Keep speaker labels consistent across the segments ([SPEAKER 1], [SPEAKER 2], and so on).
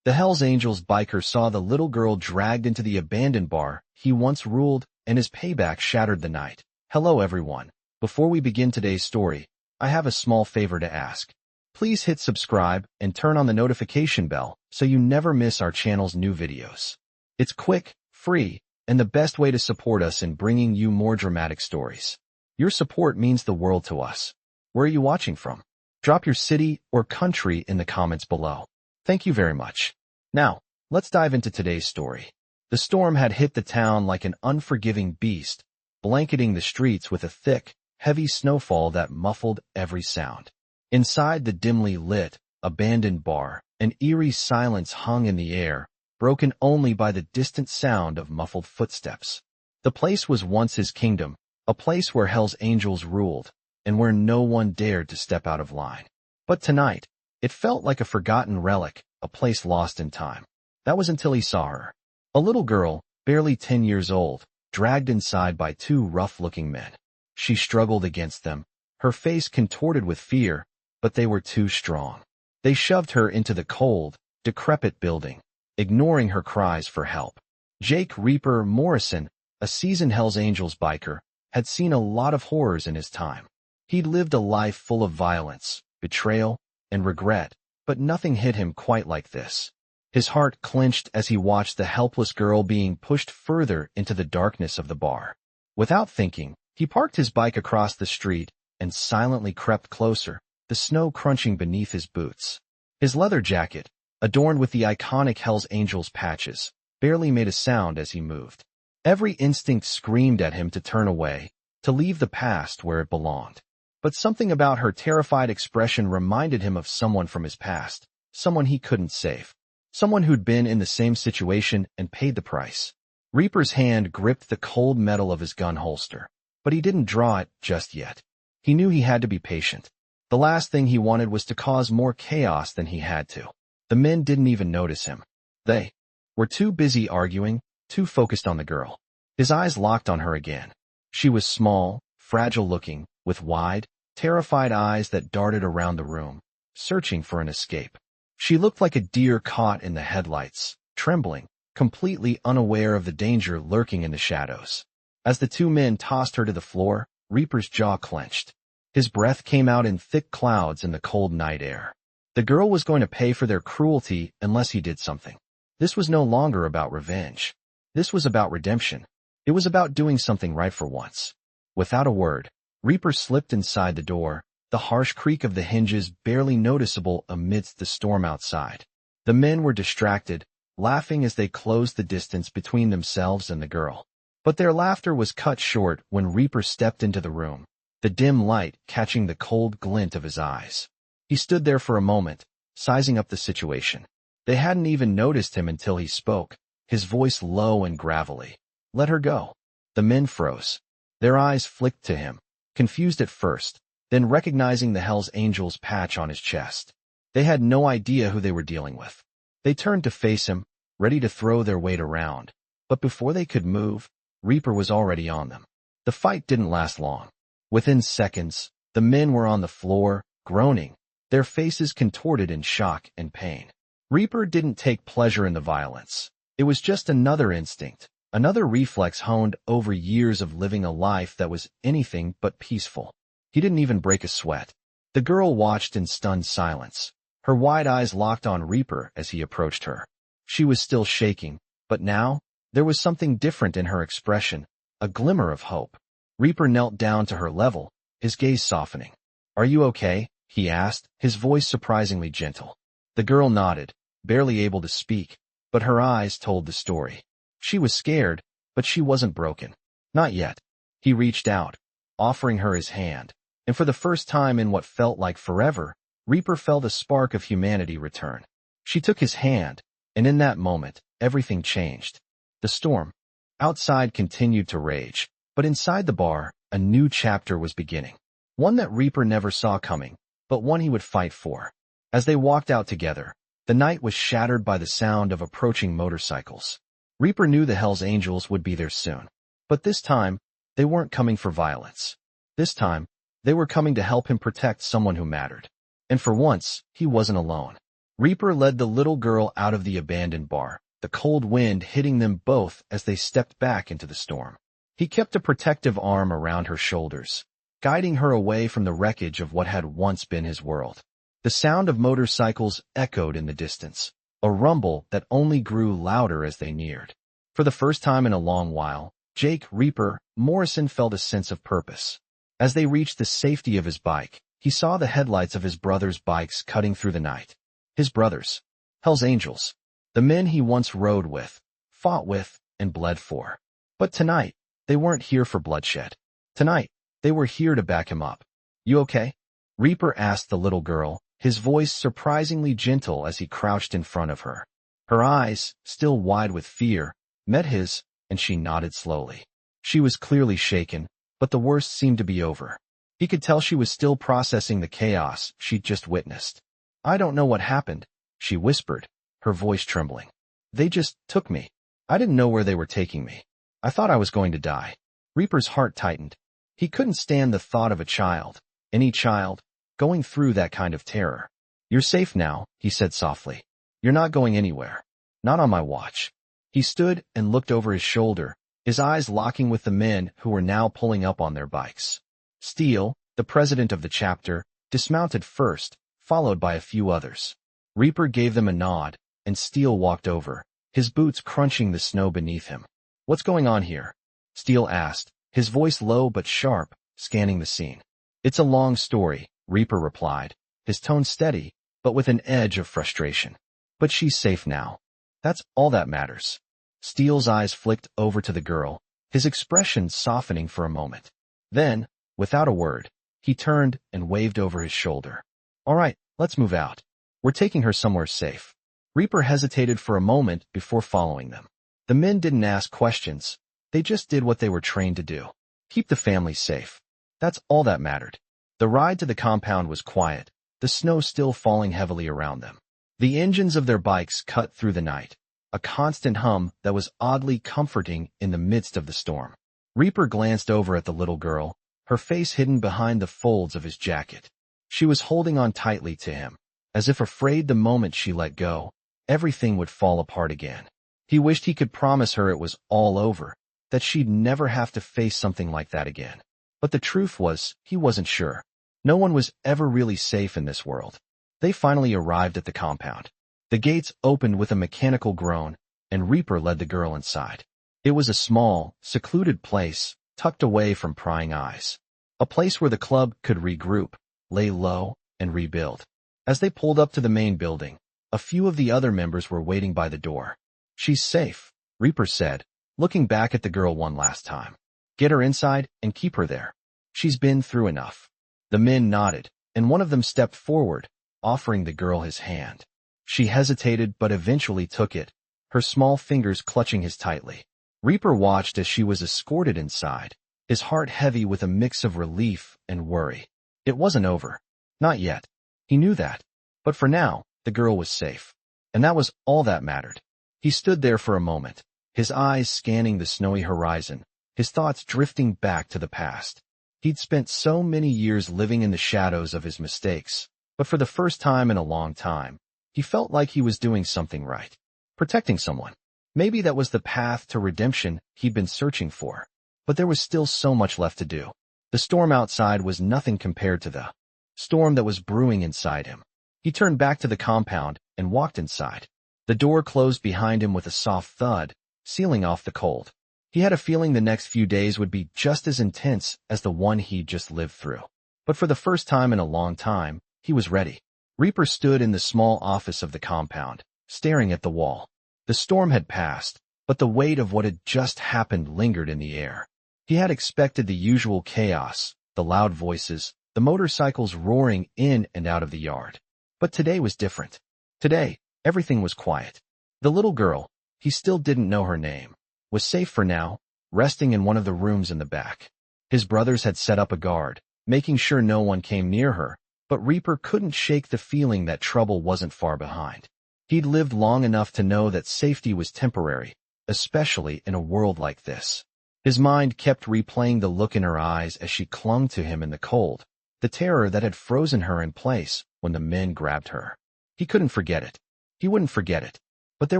[SPEAKER 1] The Hells Angels biker saw the little girl dragged into the abandoned bar he once ruled, and his payback shattered the night. Hello everyone. Before we begin today's story, I have a small favor to ask. Please hit subscribe and turn on the notification bell so you never miss our channel's new videos. It's quick, free, and the best way to support us in bringing you more dramatic stories. Your support means the world to us. Where are you watching from? Drop your city or country in the comments below. Thank you very much. Now, let's dive into today's story. The storm had hit the town like an unforgiving beast, blanketing the streets with a thick, heavy snowfall that muffled every sound. Inside the dimly lit, abandoned bar, an eerie silence hung in the air, broken only by the distant sound of muffled footsteps. The place was once his kingdom, a place where Hell's Angels ruled, and where no one dared to step out of line. But tonight, it felt like a forgotten relic, a place lost in time. That was until he saw her. A little girl, barely 10 years old, dragged inside by two rough-looking men. She struggled against them, her face contorted with fear, but they were too strong. They shoved her into the cold, decrepit building, ignoring her cries for help. Jake Reaper Morrison, a seasoned Hells Angels biker, had seen a lot of horrors in his time. He'd lived a life full of violence, betrayal, and regret, but nothing hit him quite like this. His heart clenched as he watched the helpless girl being pushed further into the darkness of the bar. Without thinking, he parked his bike across the street and silently crept closer, the snow crunching beneath his boots. His leather jacket, adorned with the iconic Hells Angels patches, barely made a sound as he moved. Every instinct screamed at him to turn away, to leave the past where it belonged. But something about her terrified expression reminded him of someone from his past, someone he couldn't save, someone who'd been in the same situation and paid the price. Reaper's hand gripped the cold metal of his gun holster, but he didn't draw it just yet. He knew he had to be patient. The last thing he wanted was to cause more chaos than he had to. The men didn't even notice him. They were too busy arguing, too focused on the girl. His eyes locked on her again. She was small, fragile-looking, with wide, terrified eyes that darted around the room, searching for an escape. She looked like a deer caught in the headlights, trembling, completely unaware of the danger lurking in the shadows. As the two men tossed her to the floor, Reaper's jaw clenched. His breath came out in thick clouds in the cold night air. The girl was going to pay for their cruelty unless he did something. This was no longer about revenge. This was about redemption. It was about doing something right for once. Without a word, Reaper slipped inside the door, the harsh creak of the hinges barely noticeable amidst the storm outside. The men were distracted, laughing as they closed the distance between themselves and the girl. But their laughter was cut short when Reaper stepped into the room, the dim light catching the cold glint of his eyes. He stood there for a moment, sizing up the situation. They hadn't even noticed him until he spoke, his voice low and gravelly. "Let her go." The men froze. Their eyes flicked to him, confused at first, then recognizing the Hells Angels patch on his chest. They had no idea who they were dealing with. They turned to face him, ready to throw their weight around. But before they could move, Reaper was already on them. The fight didn't last long. Within seconds, the men were on the floor, groaning, their faces contorted in shock and pain. Reaper didn't take pleasure in the violence. It was just another instinct, another reflex honed over years of living a life that was anything but peaceful. He didn't even break a sweat. The girl watched in stunned silence, her wide eyes locked on Reaper as he approached her. She was still shaking, but now, there was something different in her expression, a glimmer of hope. Reaper knelt down to her level, his gaze softening. "Are you okay?" he asked, his voice surprisingly gentle. The girl nodded, barely able to speak, but her eyes told the story. She was scared, but she wasn't broken. Not yet. He reached out, offering her his hand, and for the first time in what felt like forever, Reaper felt a spark of humanity return. She took his hand, and in that moment, everything changed. The storm outside continued to rage, but inside the bar, a new chapter was beginning. One that Reaper never saw coming, but one he would fight for. As they walked out together, the night was shattered by the sound of approaching motorcycles. Reaper knew the Hells Angels would be there soon. But this time, they weren't coming for violence. This time, they were coming to help him protect someone who mattered. And for once, he wasn't alone. Reaper led the little girl out of the abandoned bar, the cold wind hitting them both as they stepped back into the storm. He kept a protective arm around her shoulders, guiding her away from the wreckage of what had once been his world. The sound of motorcycles echoed in the distance, a rumble that only grew louder as they neared. For the first time in a long while, Jake Reaper Morrison felt a sense of purpose. As they reached the safety of his bike, he saw the headlights of his brother's bikes cutting through the night. His brothers, Hell's Angels, the men he once rode with, fought with, and bled for. But tonight, they weren't here for bloodshed. Tonight, they were here to back him up. "You okay?" Reaper asked the little girl, his voice surprisingly gentle as he crouched in front of her. Her eyes, still wide with fear, met his, and she nodded slowly. She was clearly shaken, but the worst seemed to be over. He could tell she was still processing the chaos she'd just witnessed. "I don't know what happened," she whispered, her voice trembling. "They just took me. I didn't know where they were taking me. I thought I was going to die." Reaper's heart tightened. He couldn't stand the thought of a child, any child, going through that kind of terror. "You're safe now," he said softly. "You're not going anywhere. Not on my watch." He stood and looked over his shoulder, his eyes locking with the men who were now pulling up on their bikes. Steele, the president of the chapter, dismounted first, followed by a few others. Reaper gave them a nod, and Steele walked over, his boots crunching the snow beneath him. "What's going on here?" Steele asked, his voice low but sharp, scanning the scene. "It's a long story," Reaper replied, his tone steady, but with an edge of frustration. "But she's safe now. That's all that matters." Steele's eyes flicked over to the girl, his expression softening for a moment. Then, without a word, he turned and waved over his shoulder. "All right, let's move out. We're taking her somewhere safe." Reaper hesitated for a moment before following them. The men didn't ask questions. They just did what they were trained to do. Keep the family safe. That's all that mattered. The ride to the compound was quiet, the snow still falling heavily around them. The engines of their bikes cut through the night, a constant hum that was oddly comforting in the midst of the storm. Reaper glanced over at the little girl, her face hidden behind the folds of his jacket. She was holding on tightly to him, as if afraid the moment she let go, everything would fall apart again. He wished he could promise her it was all over, that she'd never have to face something like that again. But the truth was, he wasn't sure. No one was ever really safe in this world. They finally arrived at the compound. The gates opened with a mechanical groan, and Reaper led the girl inside. It was a small, secluded place, tucked away from prying eyes. A place where the club could regroup, lay low, and rebuild. As they pulled up to the main building, a few of the other members were waiting by the door. "She's safe," Reaper said, looking back at the girl one last time. "Get her inside and keep her there. She's been through enough." The men nodded, and one of them stepped forward, offering the girl his hand. She hesitated but eventually took it, her small fingers clutching his tightly. Reaper watched as she was escorted inside, his heart heavy with a mix of relief and worry. It wasn't over. Not yet. He knew that. But for now, the girl was safe. And that was all that mattered. He stood there for a moment, his eyes scanning the snowy horizon, his thoughts drifting back to the past. He'd spent so many years living in the shadows of his mistakes, but for the first time in a long time, he felt like he was doing something right. Protecting someone. Maybe that was the path to redemption he'd been searching for. But there was still so much left to do. The storm outside was nothing compared to the storm that was brewing inside him. He turned back to the compound and walked inside. The door closed behind him with a soft thud, sealing off the cold. He had a feeling the next few days would be just as intense as the one he'd just lived through. But for the first time in a long time, he was ready. Reaper stood in the small office of the compound, staring at the wall. The storm had passed, but the weight of what had just happened lingered in the air. He had expected the usual chaos, the loud voices, the motorcycles roaring in and out of the yard. But today was different. Today, everything was quiet. The little girl, he still didn't know her name, was safe for now, resting in one of the rooms in the back. His brothers had set up a guard, making sure no one came near her, but Reaper couldn't shake the feeling that trouble wasn't far behind. He'd lived long enough to know that safety was temporary, especially in a world like this. His mind kept replaying the look in her eyes as she clung to him in the cold, the terror that had frozen her in place when the men grabbed her. He couldn't forget it. He wouldn't forget it. But there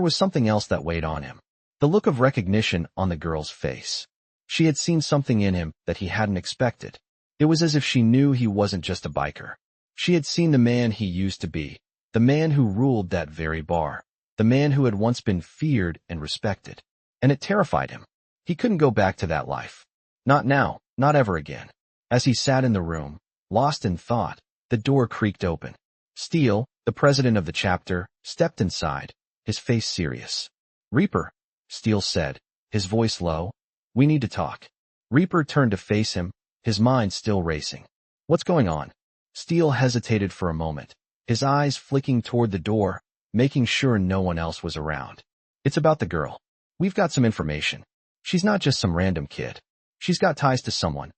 [SPEAKER 1] was something else that weighed on him. The look of recognition on the girl's face. She had seen something in him that he hadn't expected. It was as if she knew he wasn't just a biker. She had seen the man he used to be, the man who ruled that very bar, the man who had once been feared and respected. And it terrified him. He couldn't go back to that life. Not now, not ever again. As he sat in the room, lost in thought, the door creaked open. Steele, the president of the chapter, stepped inside, his face serious. "Reaper," Steele said, his voice low, "we need to talk." Reaper turned to face him, his mind still racing. "What's going on?" Steele hesitated for a moment, his eyes flicking toward the door, making sure no one else was around. "It's about the girl. We've got some information. She's not just some random kid. She's got ties to someone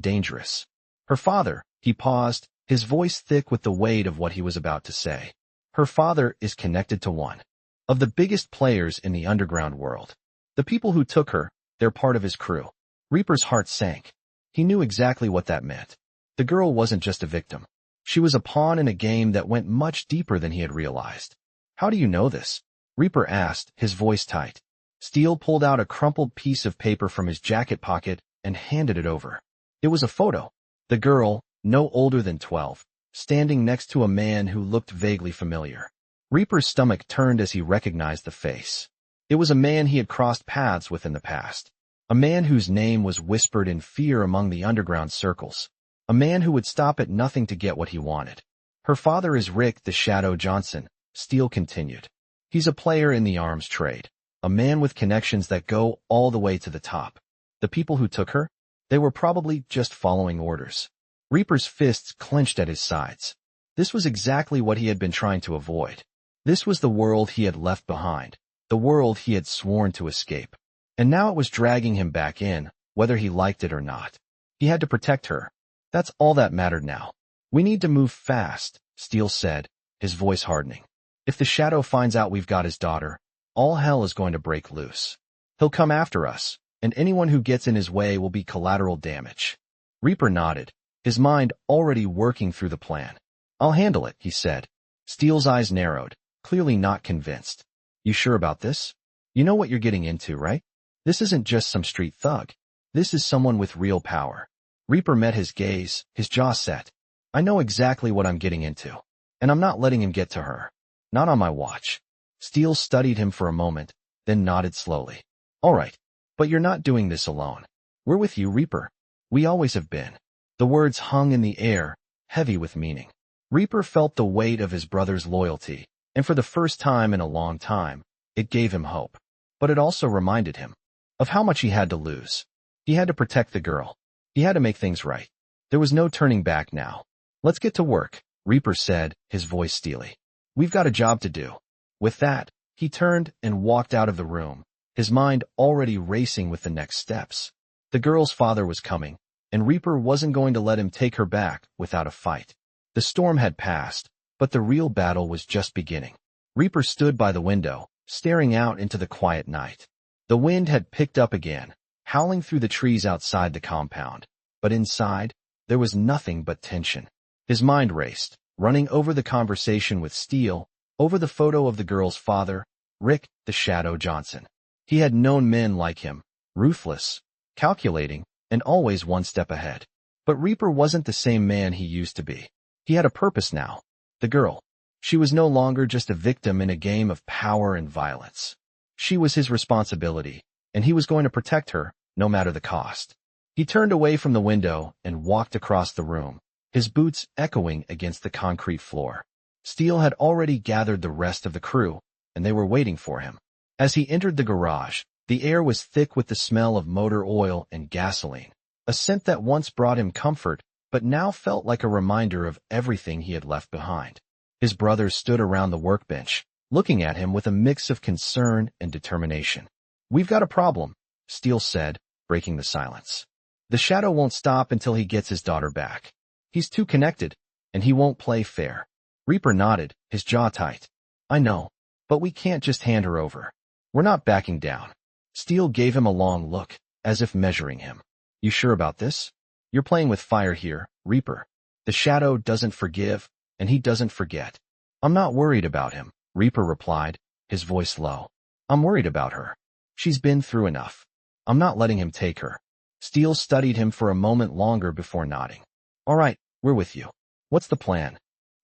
[SPEAKER 1] dangerous. Her father," he paused, his voice thick with the weight of what he was about to say. "Her father is connected to one of the biggest players in the underground world. The people who took her, they're part of his crew." Reaper's heart sank. He knew exactly what that meant. The girl wasn't just a victim. She was a pawn in a game that went much deeper than he had realized. "How do you know this?" Reaper asked, his voice tight. Steele pulled out a crumpled piece of paper from his jacket pocket and handed it over. It was a photo. The girl, no older than 12, standing next to a man who looked vaguely familiar. Reaper's stomach turned as he recognized the face. It was a man he had crossed paths with in the past. A man whose name was whispered in fear among the underground circles. A man who would stop at nothing to get what he wanted. "Her father is Rick the Shadow Johnson," Steele continued. "He's a player in the arms trade. A man with connections that go all the way to the top. The people who took her? They were probably just following orders." Reaper's fists clenched at his sides. This was exactly what he had been trying to avoid. This was the world he had left behind, the world he had sworn to escape. And now it was dragging him back in, whether he liked it or not. He had to protect her. That's all that mattered now. "We need to move fast," Steele said, his voice hardening. "If the Shadow finds out we've got his daughter, all hell is going to break loose. He'll come after us, and anyone who gets in his way will be collateral damage." Reaper nodded, his mind already working through the plan. "I'll handle it," he said. Steele's eyes narrowed, clearly not convinced. "You sure about this? You know what you're getting into, right? This isn't just some street thug. This is someone with real power." Reaper met his gaze, his jaw set. "I know exactly what I'm getting into, and I'm not letting him get to her. Not on my watch." Steele studied him for a moment, then nodded slowly. "All right, but you're not doing this alone. We're with you, Reaper. We always have been." The words hung in the air, heavy with meaning. Reaper felt the weight of his brother's loyalty, and for the first time in a long time, it gave him hope. But it also reminded him of how much he had to lose. He had to protect the girl. He had to make things right. There was no turning back now. "Let's get to work," Reaper said, his voice steely. "We've got a job to do." With that, he turned and walked out of the room, his mind already racing with the next steps. The girl's father was coming, and Reaper wasn't going to let him take her back without a fight. The storm had passed, but the real battle was just beginning. Reaper stood by the window, staring out into the quiet night. The wind had picked up again, howling through the trees outside the compound. But inside, there was nothing but tension. His mind raced, running over the conversation with Steele, over the photo of the girl's father, Rick the Shadow Johnson. He had known men like him, ruthless, calculating, and always one step ahead. But Reaper wasn't the same man he used to be. He had a purpose now. The girl. She was no longer just a victim in a game of power and violence. She was his responsibility, and he was going to protect her, no matter the cost. He turned away from the window and walked across the room, his boots echoing against the concrete floor. Steele had already gathered the rest of the crew, and they were waiting for him. As he entered the garage, the air was thick with the smell of motor oil and gasoline, a scent that once brought him comfort, but now felt like a reminder of everything he had left behind. His brothers stood around the workbench, looking at him with a mix of concern and determination. "We've got a problem," Steele said, breaking the silence. "The Shadow won't stop until he gets his daughter back. He's too connected, and he won't play fair." Reaper nodded, his jaw tight. "I know, but we can't just hand her over. We're not backing down." Steele gave him a long look, as if measuring him. "You sure about this? You're playing with fire here, Reaper. The Shadow doesn't forgive, and he doesn't forget." I'm not worried about him, Reaper replied, his voice low. I'm worried about her. She's been through enough. I'm not letting him take her. Steele studied him for a moment longer before nodding. All right, we're with you. What's the plan?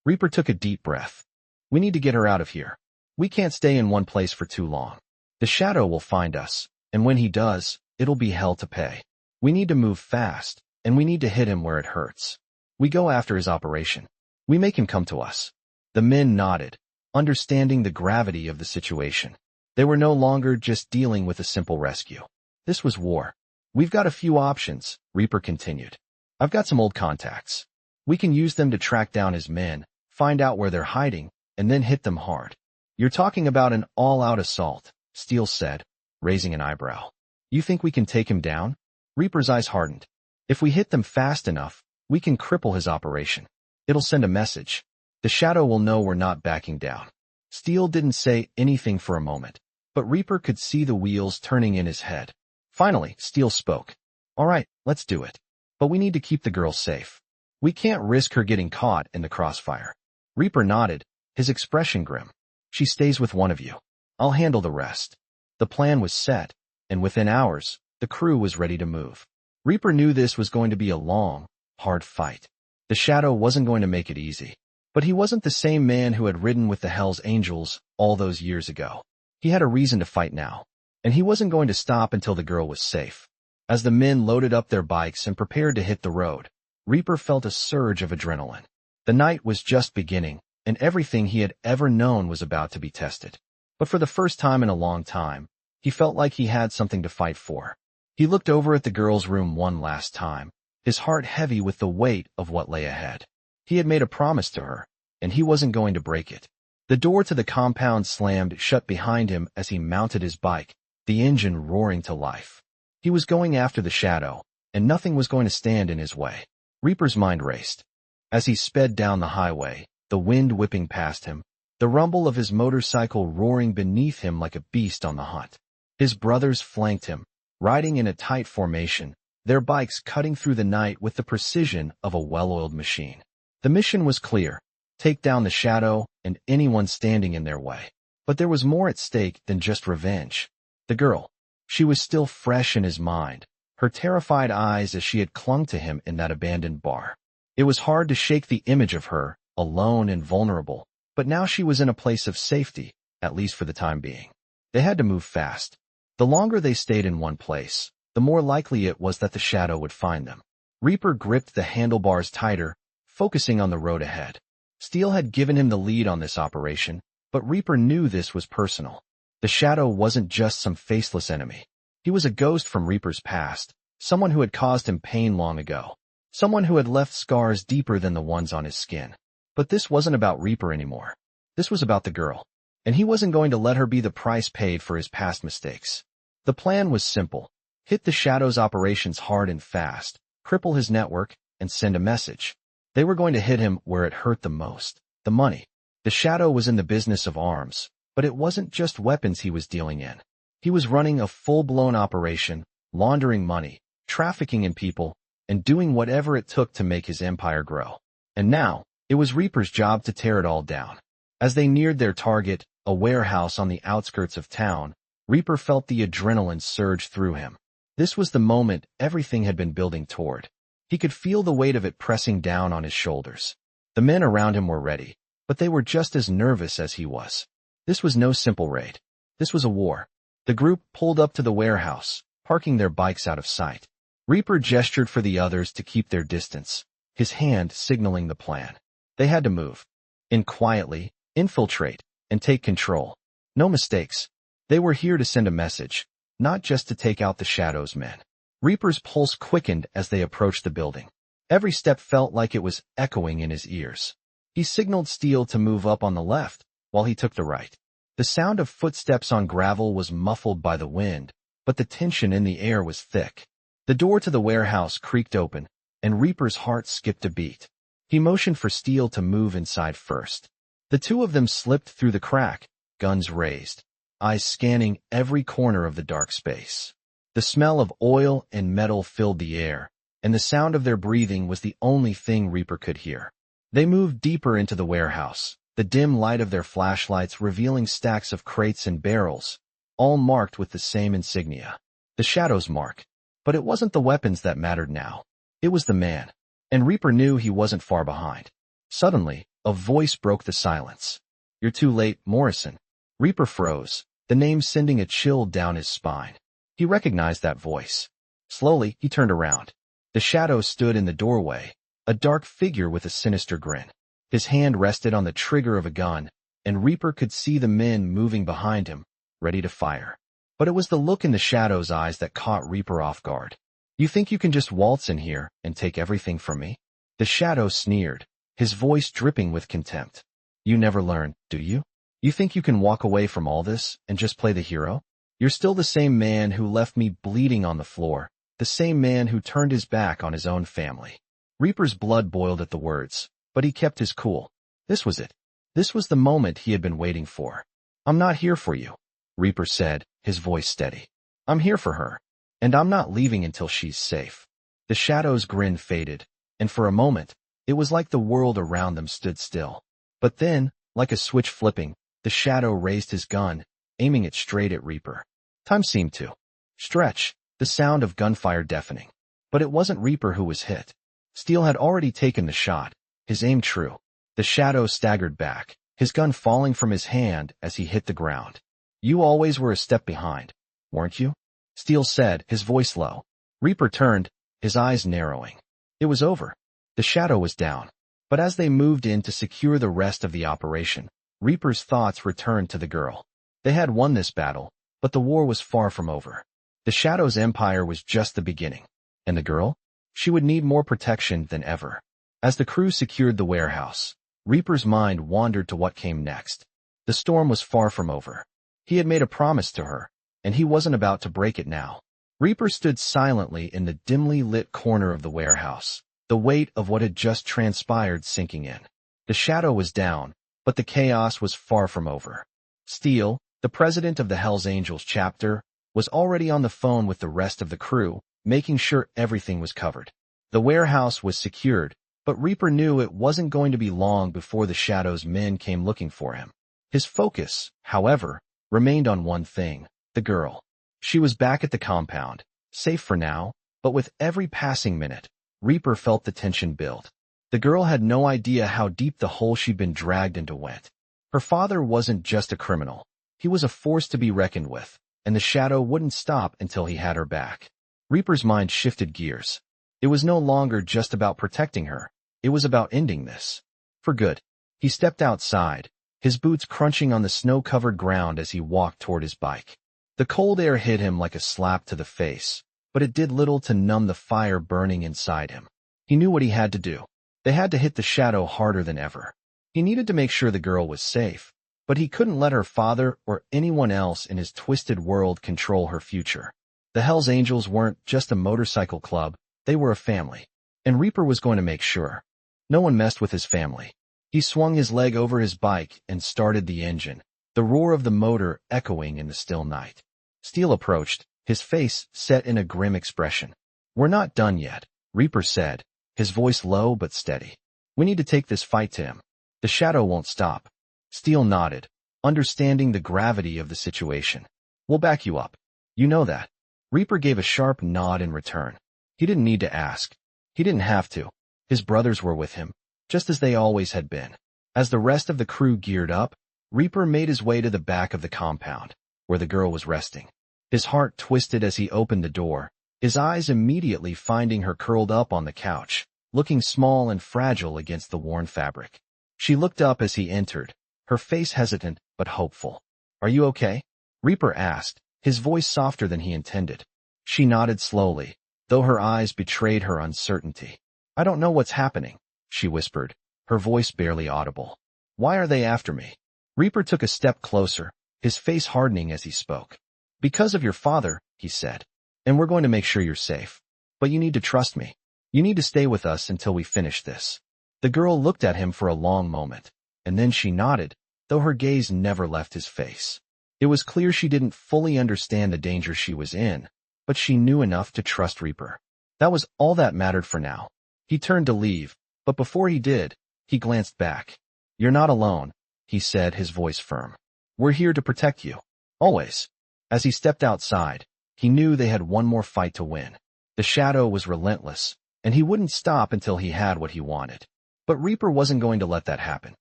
[SPEAKER 1] Reaper took a deep breath. We need to get her out of here. We can't stay in one place for too long. The shadow will find us, and when he does, it'll be hell to pay. We need to move fast, and we need to hit him where it hurts. We go after his operation. We make him come to us. The men nodded, understanding the gravity of the situation. They were no longer just dealing with a simple rescue. This was war. We've got a few options, Reaper continued. I've got some old contacts. We can use them to track down his men, find out where they're hiding, and then hit them hard. You're talking about an all-out assault, Steele said, raising an eyebrow. You think we can take him down? Reaper's eyes hardened. If we hit them fast enough, we can cripple his operation. It'll send a message. The shadow will know we're not backing down. Steele didn't say anything for a moment, but Reaper could see the wheels turning in his head. Finally, Steele spoke. All right, let's do it. But we need to keep the girl safe. We can't risk her getting caught in the crossfire. Reaper nodded, his expression grim. She stays with one of you. I'll handle the rest. The plan was set, and within hours, the crew was ready to move. Reaper knew this was going to be a long, hard fight. The shadow wasn't going to make it easy. But he wasn't the same man who had ridden with the Hell's Angels all those years ago. He had a reason to fight now, and he wasn't going to stop until the girl was safe. As the men loaded up their bikes and prepared to hit the road, Reaper felt a surge of adrenaline. The night was just beginning, and everything he had ever known was about to be tested. But for the first time in a long time, he felt like he had something to fight for. He looked over at the girl's room one last time, his heart heavy with the weight of what lay ahead. He had made a promise to her, and he wasn't going to break it. The door to the compound slammed shut behind him as he mounted his bike, the engine roaring to life. He was going after the shadow, and nothing was going to stand in his way. Reaper's mind raced. As he sped down the highway, the wind whipping past him, the rumble of his motorcycle roaring beneath him like a beast on the hunt. His brothers flanked him, riding in a tight formation, their bikes cutting through the night with the precision of a well-oiled machine. The mission was clear: take down the shadow and anyone standing in their way. But there was more at stake than just revenge. The girl. She was still fresh in his mind, her terrified eyes as she had clung to him in that abandoned bar. It was hard to shake the image of her, alone and vulnerable, but now she was in a place of safety, at least for the time being. They had to move fast. The longer they stayed in one place, the more likely it was that the shadow would find them. Reaper gripped the handlebars tighter, focusing on the road ahead. Steele had given him the lead on this operation, but Reaper knew this was personal. The shadow wasn't just some faceless enemy. He was a ghost from Reaper's past, someone who had caused him pain long ago, someone who had left scars deeper than the ones on his skin. But this wasn't about Reaper anymore. This was about the girl, and he wasn't going to let her be the price paid for his past mistakes. The plan was simple: hit the shadow's operations hard and fast, cripple his network, and send a message. They were going to hit him where it hurt the most: the money. The shadow was in the business of arms, but it wasn't just weapons he was dealing in. He was running a full-blown operation, laundering money, trafficking in people, and doing whatever it took to make his empire grow. And now, it was Reaper's job to tear it all down. As they neared their target, a warehouse on the outskirts of town, Reaper felt the adrenaline surge through him. This was the moment everything had been building toward. He could feel the weight of it pressing down on his shoulders. The men around him were ready, but they were just as nervous as he was. This was no simple raid. This was a war. The group pulled up to the warehouse, parking their bikes out of sight. Reaper gestured for the others to keep their distance, his hand signaling the plan. They had to move in quietly, infiltrate, and take control. No mistakes. They were here to send a message, not just to take out the shadow's men. Reaper's pulse quickened as they approached the building. Every step felt like it was echoing in his ears. He signaled Steele to move up on the left, while he took the right. The sound of footsteps on gravel was muffled by the wind, but the tension in the air was thick. The door to the warehouse creaked open, and Reaper's heart skipped a beat. He motioned for Steele to move inside first. The two of them slipped through the crack, guns raised, eyes scanning every corner of the dark space. The smell of oil and metal filled the air, and the sound of their breathing was the only thing Reaper could hear. They moved deeper into the warehouse, the dim light of their flashlights revealing stacks of crates and barrels, all marked with the same insignia, the Shadow's mark. But it wasn't the weapons that mattered now. It was the man. And Reaper knew he wasn't far behind. Suddenly, a voice broke the silence. "You're too late, Morrison." Reaper froze, the name sending a chill down his spine. He recognized that voice. Slowly, he turned around. The Shadow stood in the doorway, a dark figure with a sinister grin. His hand rested on the trigger of a gun, and Reaper could see the men moving behind him, ready to fire. But it was the look in the Shadow's eyes that caught Reaper off guard. "You think you can just waltz in here and take everything from me?" The Shadow sneered, his voice dripping with contempt. "You never learn, do you? You think you can walk away from all this and just play the hero? You're still the same man who left me bleeding on the floor, the same man who turned his back on his own family." Reaper's blood boiled at the words, but he kept his cool. This was it. This was the moment he had been waiting for. "I'm not here for you," Reaper said, his voice steady. "I'm here for her, and I'm not leaving until she's safe." The Shadow's grin faded, and for a moment, it was like the world around them stood still. But then, like a switch flipping, the Shadow raised his gun, aiming it straight at Reaper. Time seemed to stretch, the sound of gunfire deafening. But it wasn't Reaper who was hit. Steel had already taken the shot, his aim true. The Shadow staggered back, his gun falling from his hand as he hit the ground. "You always were a step behind, weren't you?" Steel said, his voice low. Reaper turned, his eyes narrowing. It was over. The Shadow was down. But as they moved in to secure the rest of the operation, Reaper's thoughts returned to the girl. They had won this battle, but the war was far from over. The Shadow's empire was just the beginning. And the girl? She would need more protection than ever. As the crew secured the warehouse, Reaper's mind wandered to what came next. The storm was far from over. He had made a promise to her, and he wasn't about to break it now. Reaper stood silently in the dimly lit corner of the warehouse, the weight of what had just transpired sinking in. The Shadow was down, but the chaos was far from over. Steel, the president of the Hells Angels chapter, was already on the phone with the rest of the crew, making sure everything was covered. The warehouse was secured, but Reaper knew it wasn't going to be long before the Shadow's men came looking for him. His focus, however, remained on one thing, the girl. She was back at the compound, safe for now, but with every passing minute, Reaper felt the tension build. The girl had no idea how deep the hole she'd been dragged into went. Her father wasn't just a criminal. He was a force to be reckoned with, and the Shadow wouldn't stop until he had her back. Reaper's mind shifted gears. It was no longer just about protecting her. It was about ending this. For good. He stepped outside, his boots crunching on the snow-covered ground as he walked toward his bike. The cold air hit him like a slap to the face, but it did little to numb the fire burning inside him. He knew what he had to do. They had to hit the Shadow harder than ever. He needed to make sure the girl was safe, but he couldn't let her father or anyone else in his twisted world control her future. The Hells Angels weren't just a motorcycle club, they were a family. And Reaper was going to make sure. No one messed with his family. He swung his leg over his bike and started the engine, the roar of the motor echoing in the still night. Steel approached, his face set in a grim expression. "We're not done yet," Reaper said, his voice low but steady. "We need to take this fight to him. The Shadow won't stop." Steel nodded, understanding the gravity of the situation. "We'll back you up. You know that." Reaper gave a sharp nod in return. He didn't need to ask. He didn't have to. His brothers were with him, just as they always had been. As the rest of the crew geared up, Reaper made his way to the back of the compound, where the girl was resting. His heart twisted as he opened the door, his eyes immediately finding her curled up on the couch, looking small and fragile against the worn fabric. She looked up as he entered, her face hesitant but hopeful. "Are you okay?" Reaper asked, his voice softer than he intended. She nodded slowly, though her eyes betrayed her uncertainty. "I don't know what's happening," she whispered, her voice barely audible. "Why are they after me?" Reaper took a step closer, his face hardening as he spoke. "Because of your father," he said. "And we're going to make sure you're safe. But you need to trust me. You need to stay with us until we finish this." The girl looked at him for a long moment, and then she nodded, though her gaze never left his face. It was clear she didn't fully understand the danger she was in, but she knew enough to trust Reaper. That was all that mattered for now. He turned to leave, but before he did, he glanced back. "You're not alone," he said, his voice firm. "We're here to protect you. Always." As he stepped outside, he knew they had one more fight to win. The shadow was relentless, and he wouldn't stop until he had what he wanted. But Reaper wasn't going to let that happen.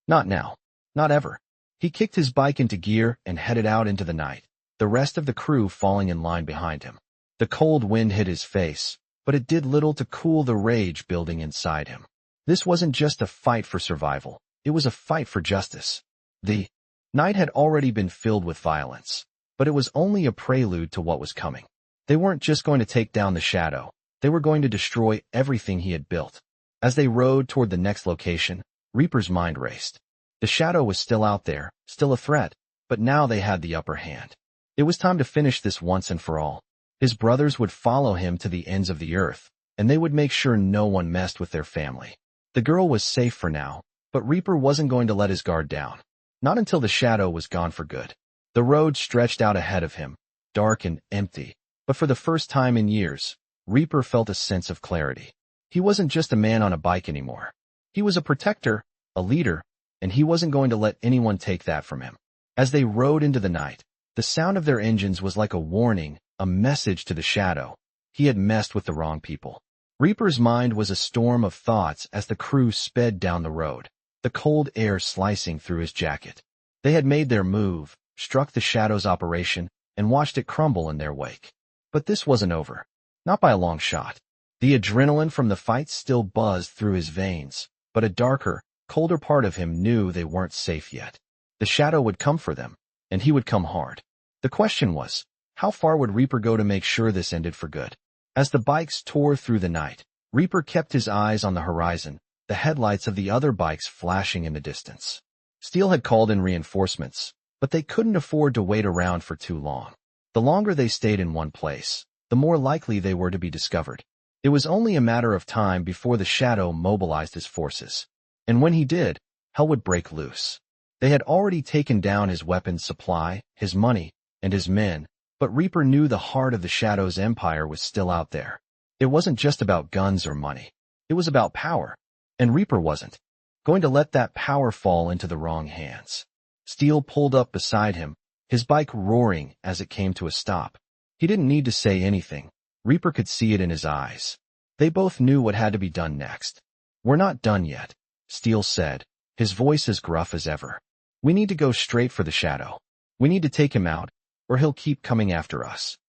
[SPEAKER 1] Not now. Not ever. He kicked his bike into gear and headed out into the night, the rest of the crew falling in line behind him. The cold wind hit his face, but it did little to cool the rage building inside him. This wasn't just a fight for survival. It was a fight for justice. The night had already been filled with violence, but it was only a prelude to what was coming. They weren't just going to take down the shadow. They were going to destroy everything he had built. As they rode toward the next location, Reaper's mind raced. The shadow was still out there, still a threat, but now they had the upper hand. It was time to finish this once and for all. His brothers would follow him to the ends of the earth, and they would make sure no one messed with their family. The girl was safe for now, but Reaper wasn't going to let his guard down. Not until the shadow was gone for good. The road stretched out ahead of him, dark and empty, but for the first time in years, Reaper felt a sense of clarity. He wasn't just a man on a bike anymore. He was a protector, a leader, and he wasn't going to let anyone take that from him. As they rode into the night, the sound of their engines was like a warning, a message to the shadow. He had messed with the wrong people. Reaper's mind was a storm of thoughts as the crew sped down the road, the cold air slicing through his jacket. They had made their move, struck the shadow's operation, and watched it crumble in their wake. But this wasn't over. Not by a long shot. The adrenaline from the fight still buzzed through his veins, but a darker, colder part of him knew they weren't safe yet. The shadow would come for them, and he would come hard. The question was, how far would Reaper go to make sure this ended for good? As the bikes tore through the night, Reaper kept his eyes on the horizon, the headlights of the other bikes flashing in the distance. Steel had called in reinforcements, but they couldn't afford to wait around for too long. The longer they stayed in one place, the more likely they were to be discovered. It was only a matter of time before the shadow mobilized his forces. And when he did, hell would break loose. They had already taken down his weapons supply, his money, and his men, but Reaper knew the heart of the shadow's empire was still out there. It wasn't just about guns or money. It was about power. And Reaper wasn't going to let that power fall into the wrong hands. Steel pulled up beside him, his bike roaring as it came to a stop. He didn't need to say anything. Reaper could see it in his eyes. They both knew what had to be done next. "We're not done yet," Steel said, his voice as gruff as ever. "We need to go straight for the shadow. We need to take him out, or he'll keep coming after us."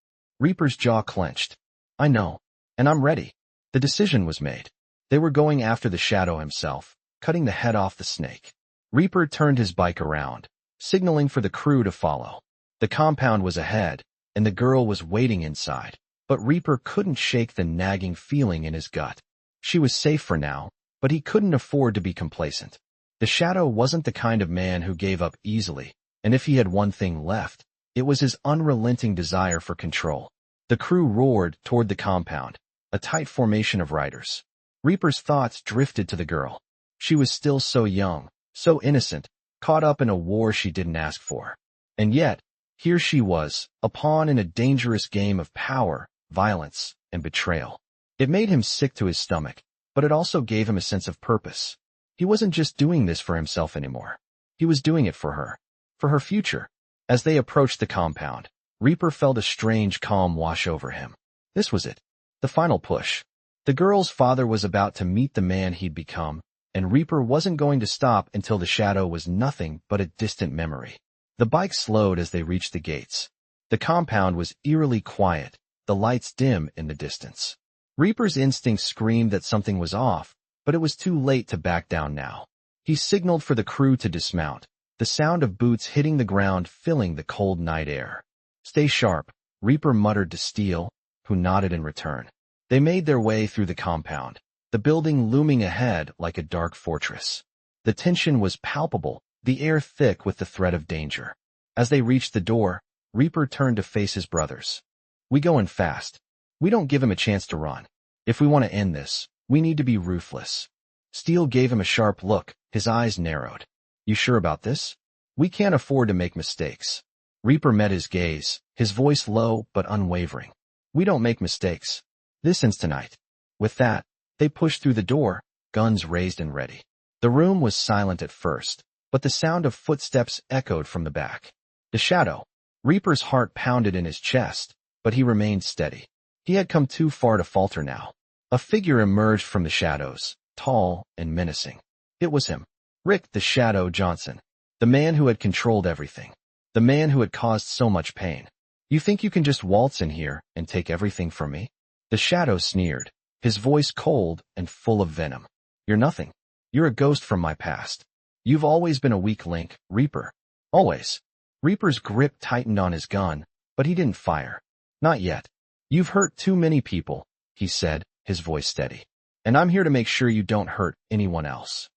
[SPEAKER 1] Reaper's jaw clenched. "I know, and I'm ready." The decision was made. They were going after the shadow himself, cutting the head off the snake. Reaper turned his bike around, signaling for the crew to follow. The compound was ahead, and the girl was waiting inside, but Reaper couldn't shake the nagging feeling in his gut. She was safe for now, but he couldn't afford to be complacent. The shadow wasn't the kind of man who gave up easily, and if he had one thing left, it was his unrelenting desire for control. The crew roared toward the compound, a tight formation of riders. Reaper's thoughts drifted to the girl. She was still so young, so innocent, caught up in a war she didn't ask for. And yet, here she was, a pawn in a dangerous game of power, violence, and betrayal. It made him sick to his stomach, but it also gave him a sense of purpose. He wasn't just doing this for himself anymore. He was doing it for her future. As they approached the compound, Reaper felt a strange calm wash over him. This was it. The final push. The girl's father was about to meet the man he'd become, and Reaper wasn't going to stop until the shadow was nothing but a distant memory. The bike slowed as they reached the gates. The compound was eerily quiet, the lights dim in the distance. Reaper's instincts screamed that something was off, but it was too late to back down now. He signaled for the crew to dismount, the sound of boots hitting the ground filling the cold night air. "Stay sharp," Reaper muttered to Steel, who nodded in return. They made their way through the compound, the building looming ahead like a dark fortress. The tension was palpable, the air thick with the threat of danger. As they reached the door, Reaper turned to face his brothers. "We go in fast. We don't give him a chance to run. If we want to end this, we need to be ruthless." Steel gave him a sharp look, his eyes narrowed. "You sure about this? We can't afford to make mistakes." Reaper met his gaze, his voice low but unwavering. "We don't make mistakes. This ends tonight." With that, they pushed through the door, guns raised and ready. The room was silent at first, but the sound of footsteps echoed from the back. The shadow. Reaper's heart pounded in his chest, but he remained steady. He had come too far to falter now. A figure emerged from the shadows, tall and menacing. It was him. Rick the Shadow Johnson. The man who had controlled everything. The man who had caused so much pain. You think you can just waltz in here and take everything from me? The shadow sneered, his voice cold and full of venom. You're nothing. You're a ghost from my past. You've always been a weak link, Reaper. Always. Reaper's grip tightened on his gun, but he didn't fire. Not yet. You've hurt too many people, he said, his voice steady. And I'm here to make sure you don't hurt anyone else.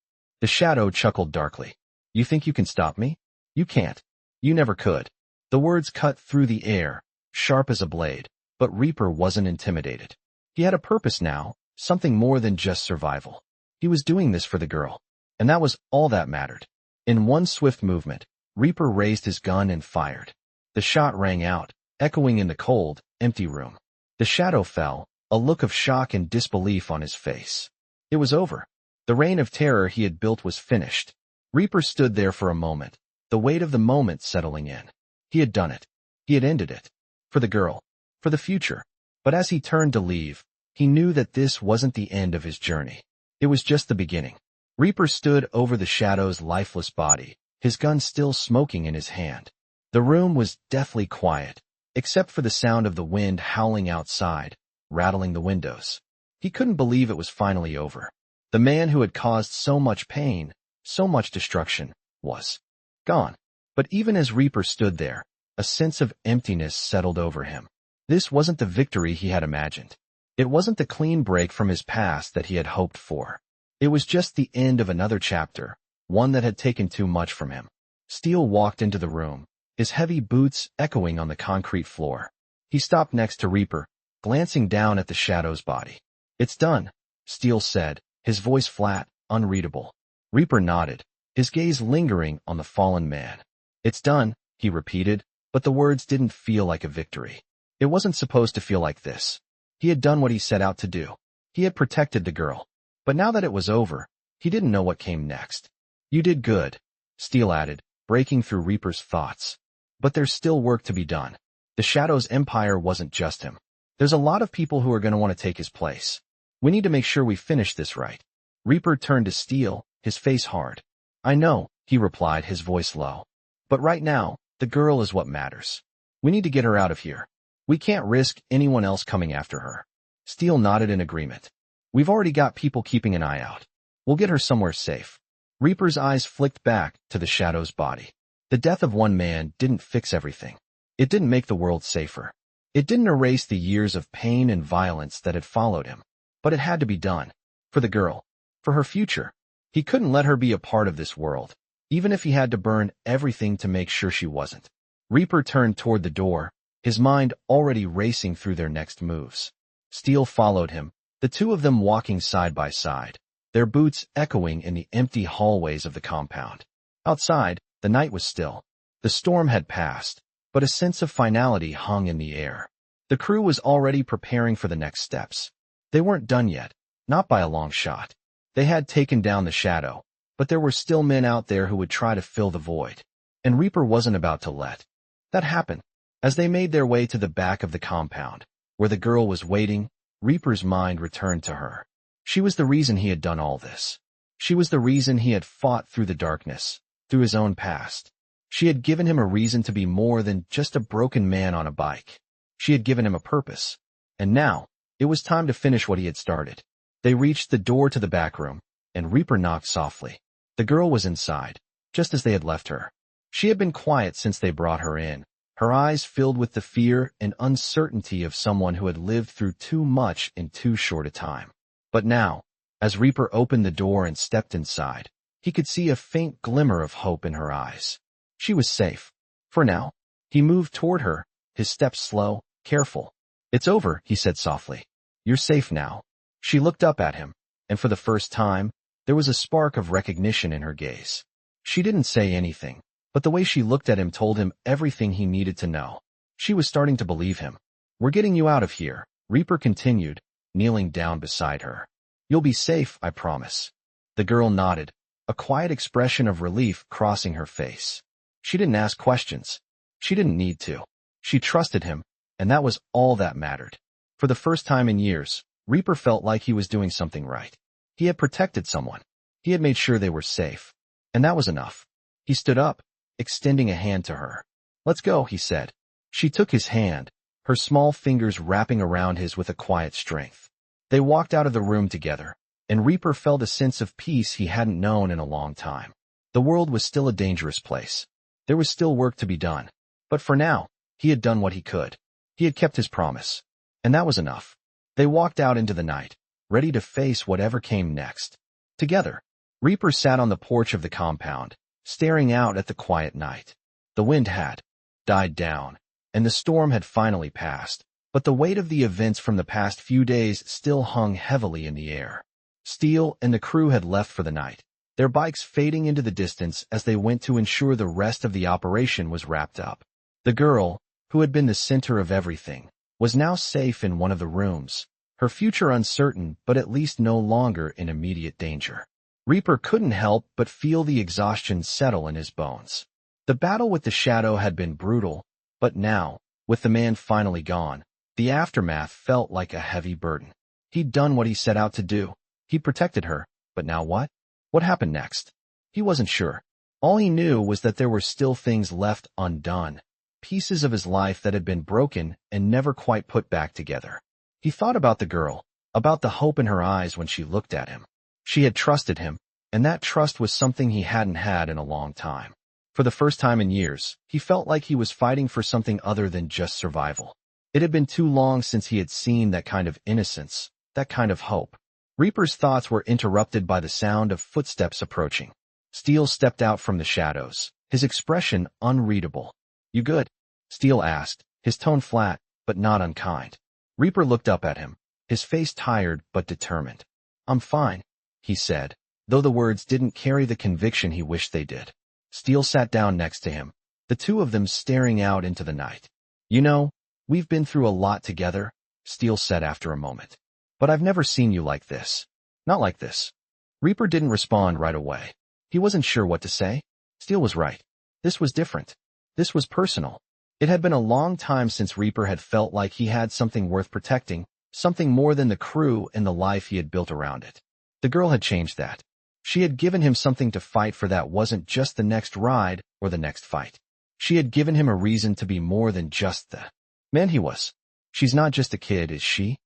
[SPEAKER 1] The shadow chuckled darkly. You think you can stop me? You can't. You never could. The words cut through the air, sharp as a blade, but Reaper wasn't intimidated. He had a purpose now, something more than just survival. He was doing this for the girl, and that was all that mattered. In one swift movement, Reaper raised his gun and fired. The shot rang out, echoing in the cold, empty room. The shadow fell, a look of shock and disbelief on his face. It was over. The reign of terror he had built was finished. Reaper stood there for a moment, the weight of the moment settling in. He had done it. He had ended it. For the girl. For the future. But as he turned to leave, he knew that this wasn't the end of his journey. It was just the beginning. Reaper stood over the shadow's lifeless body, his gun still smoking in his hand. The room was deathly quiet, except for the sound of the wind howling outside, rattling the windows. He couldn't believe it was finally over. The man who had caused so much pain, so much destruction, was gone. But even as Reaper stood there, a sense of emptiness settled over him. This wasn't the victory he had imagined. It wasn't the clean break from his past that he had hoped for. It was just the end of another chapter, one that had taken too much from him. Steele walked into the room, his heavy boots echoing on the concrete floor. He stopped next to Reaper, glancing down at the shadow's body. It's done, Steele said, his voice flat, unreadable. Reaper nodded, his gaze lingering on the fallen man. It's done, he repeated, but the words didn't feel like a victory. It wasn't supposed to feel like this. He had done what he set out to do. He had protected the girl. But now that it was over, he didn't know what came next. You did good, Steele added, breaking through Reaper's thoughts. But there's still work to be done. The Shadow's empire wasn't just him. There's a lot of people who are going to want to take his place. We need to make sure we finish this right. Reaper turned to Steele, his face hard. I know, he replied, his voice low. But right now, the girl is what matters. We need to get her out of here. We can't risk anyone else coming after her. Steele nodded in agreement. We've already got people keeping an eye out. We'll get her somewhere safe. Reaper's eyes flicked back to the Shadow's body. The death of one man didn't fix everything. It didn't make the world safer. It didn't erase the years of pain and violence that had followed him. But it had to be done. For the girl. For her future. He couldn't let her be a part of this world, even if he had to burn everything to make sure she wasn't. Reaper turned toward the door, his mind already racing through their next moves. Steele followed him, the two of them walking side by side, their boots echoing in the empty hallways of the compound. Outside, the night was still. The storm had passed, but a sense of finality hung in the air. The crew was already preparing for the next steps. They weren't done yet, not by a long shot. They had taken down the Shadow, but there were still men out there who would try to fill the void. And Reaper wasn't about to let that happen. As they made their way to the back of the compound, where the girl was waiting, Reaper's mind returned to her. She was the reason he had done all this. She was the reason he had fought through the darkness, through his own past. She had given him a reason to be more than just a broken man on a bike. She had given him a purpose. And now, it was time to finish what he had started. They reached the door to the back room, and Reaper knocked softly. The girl was inside, just as they had left her. She had been quiet since they brought her in, her eyes filled with the fear and uncertainty of someone who had lived through too much in too short a time. But now, as Reaper opened the door and stepped inside, he could see a faint glimmer of hope in her eyes. She was safe. For now. He moved toward her, his steps slow, careful. It's over, he said softly. You're safe now. She looked up at him, and for the first time, there was a spark of recognition in her gaze. She didn't say anything, but the way she looked at him told him everything he needed to know. She was starting to believe him. We're getting you out of here, Reaper continued, kneeling down beside her. You'll be safe, I promise. The girl nodded, a quiet expression of relief crossing her face. She didn't ask questions. She didn't need to. She trusted him, and that was all that mattered. For the first time in years, Reaper felt like he was doing something right. He had protected someone. He had made sure they were safe. And that was enough. He stood up, extending a hand to her. "Let's go," he said. She took his hand, her small fingers wrapping around his with a quiet strength. They walked out of the room together, and Reaper felt a sense of peace he hadn't known in a long time. The world was still a dangerous place. There was still work to be done. But for now, he had done what he could. He had kept his promise. And that was enough. They walked out into the night, ready to face whatever came next. Together, Reaper sat on the porch of the compound, staring out at the quiet night. The wind had died down, and the storm had finally passed, but the weight of the events from the past few days still hung heavily in the air. Steele and the crew had left for the night, their bikes fading into the distance as they went to ensure the rest of the operation was wrapped up. The girl, who had been the center of everything, was now safe in one of the rooms, her future uncertain but at least no longer in immediate danger. Reaper couldn't help but feel the exhaustion settle in his bones. The battle with the shadow had been brutal, but now, with the man finally gone, the aftermath felt like a heavy burden. He'd done what he set out to do. He protected her, but now what? What happened next? He wasn't sure. All he knew was that there were still things left undone, pieces of his life that had been broken and never quite put back together. He thought about the girl, about the hope in her eyes when she looked at him. She had trusted him, and that trust was something he hadn't had in a long time. For the first time in years, he felt like he was fighting for something other than just survival. It had been too long since he had seen that kind of innocence, that kind of hope. Reaper's thoughts were interrupted by the sound of footsteps approaching. Steele stepped out from the shadows, his expression unreadable. "You good?" Steele asked, his tone flat, but not unkind. Reaper looked up at him, his face tired but determined. "I'm fine," he said, though the words didn't carry the conviction he wished they did. Steele sat down next to him, the two of them staring out into the night. "You know, we've been through a lot together," Steele said after a moment. "But I've never seen you like this. Not like this." Reaper didn't respond right away. He wasn't sure what to say. Steele was right. This was different. This was personal. It had been a long time since Reaper had felt like he had something worth protecting, something more than the crew and the life he had built around it. The girl had changed that. She had given him something to fight for that wasn't just the next ride or the next fight. She had given him a reason to be more than just the man he was. "She's not just a kid, is she?"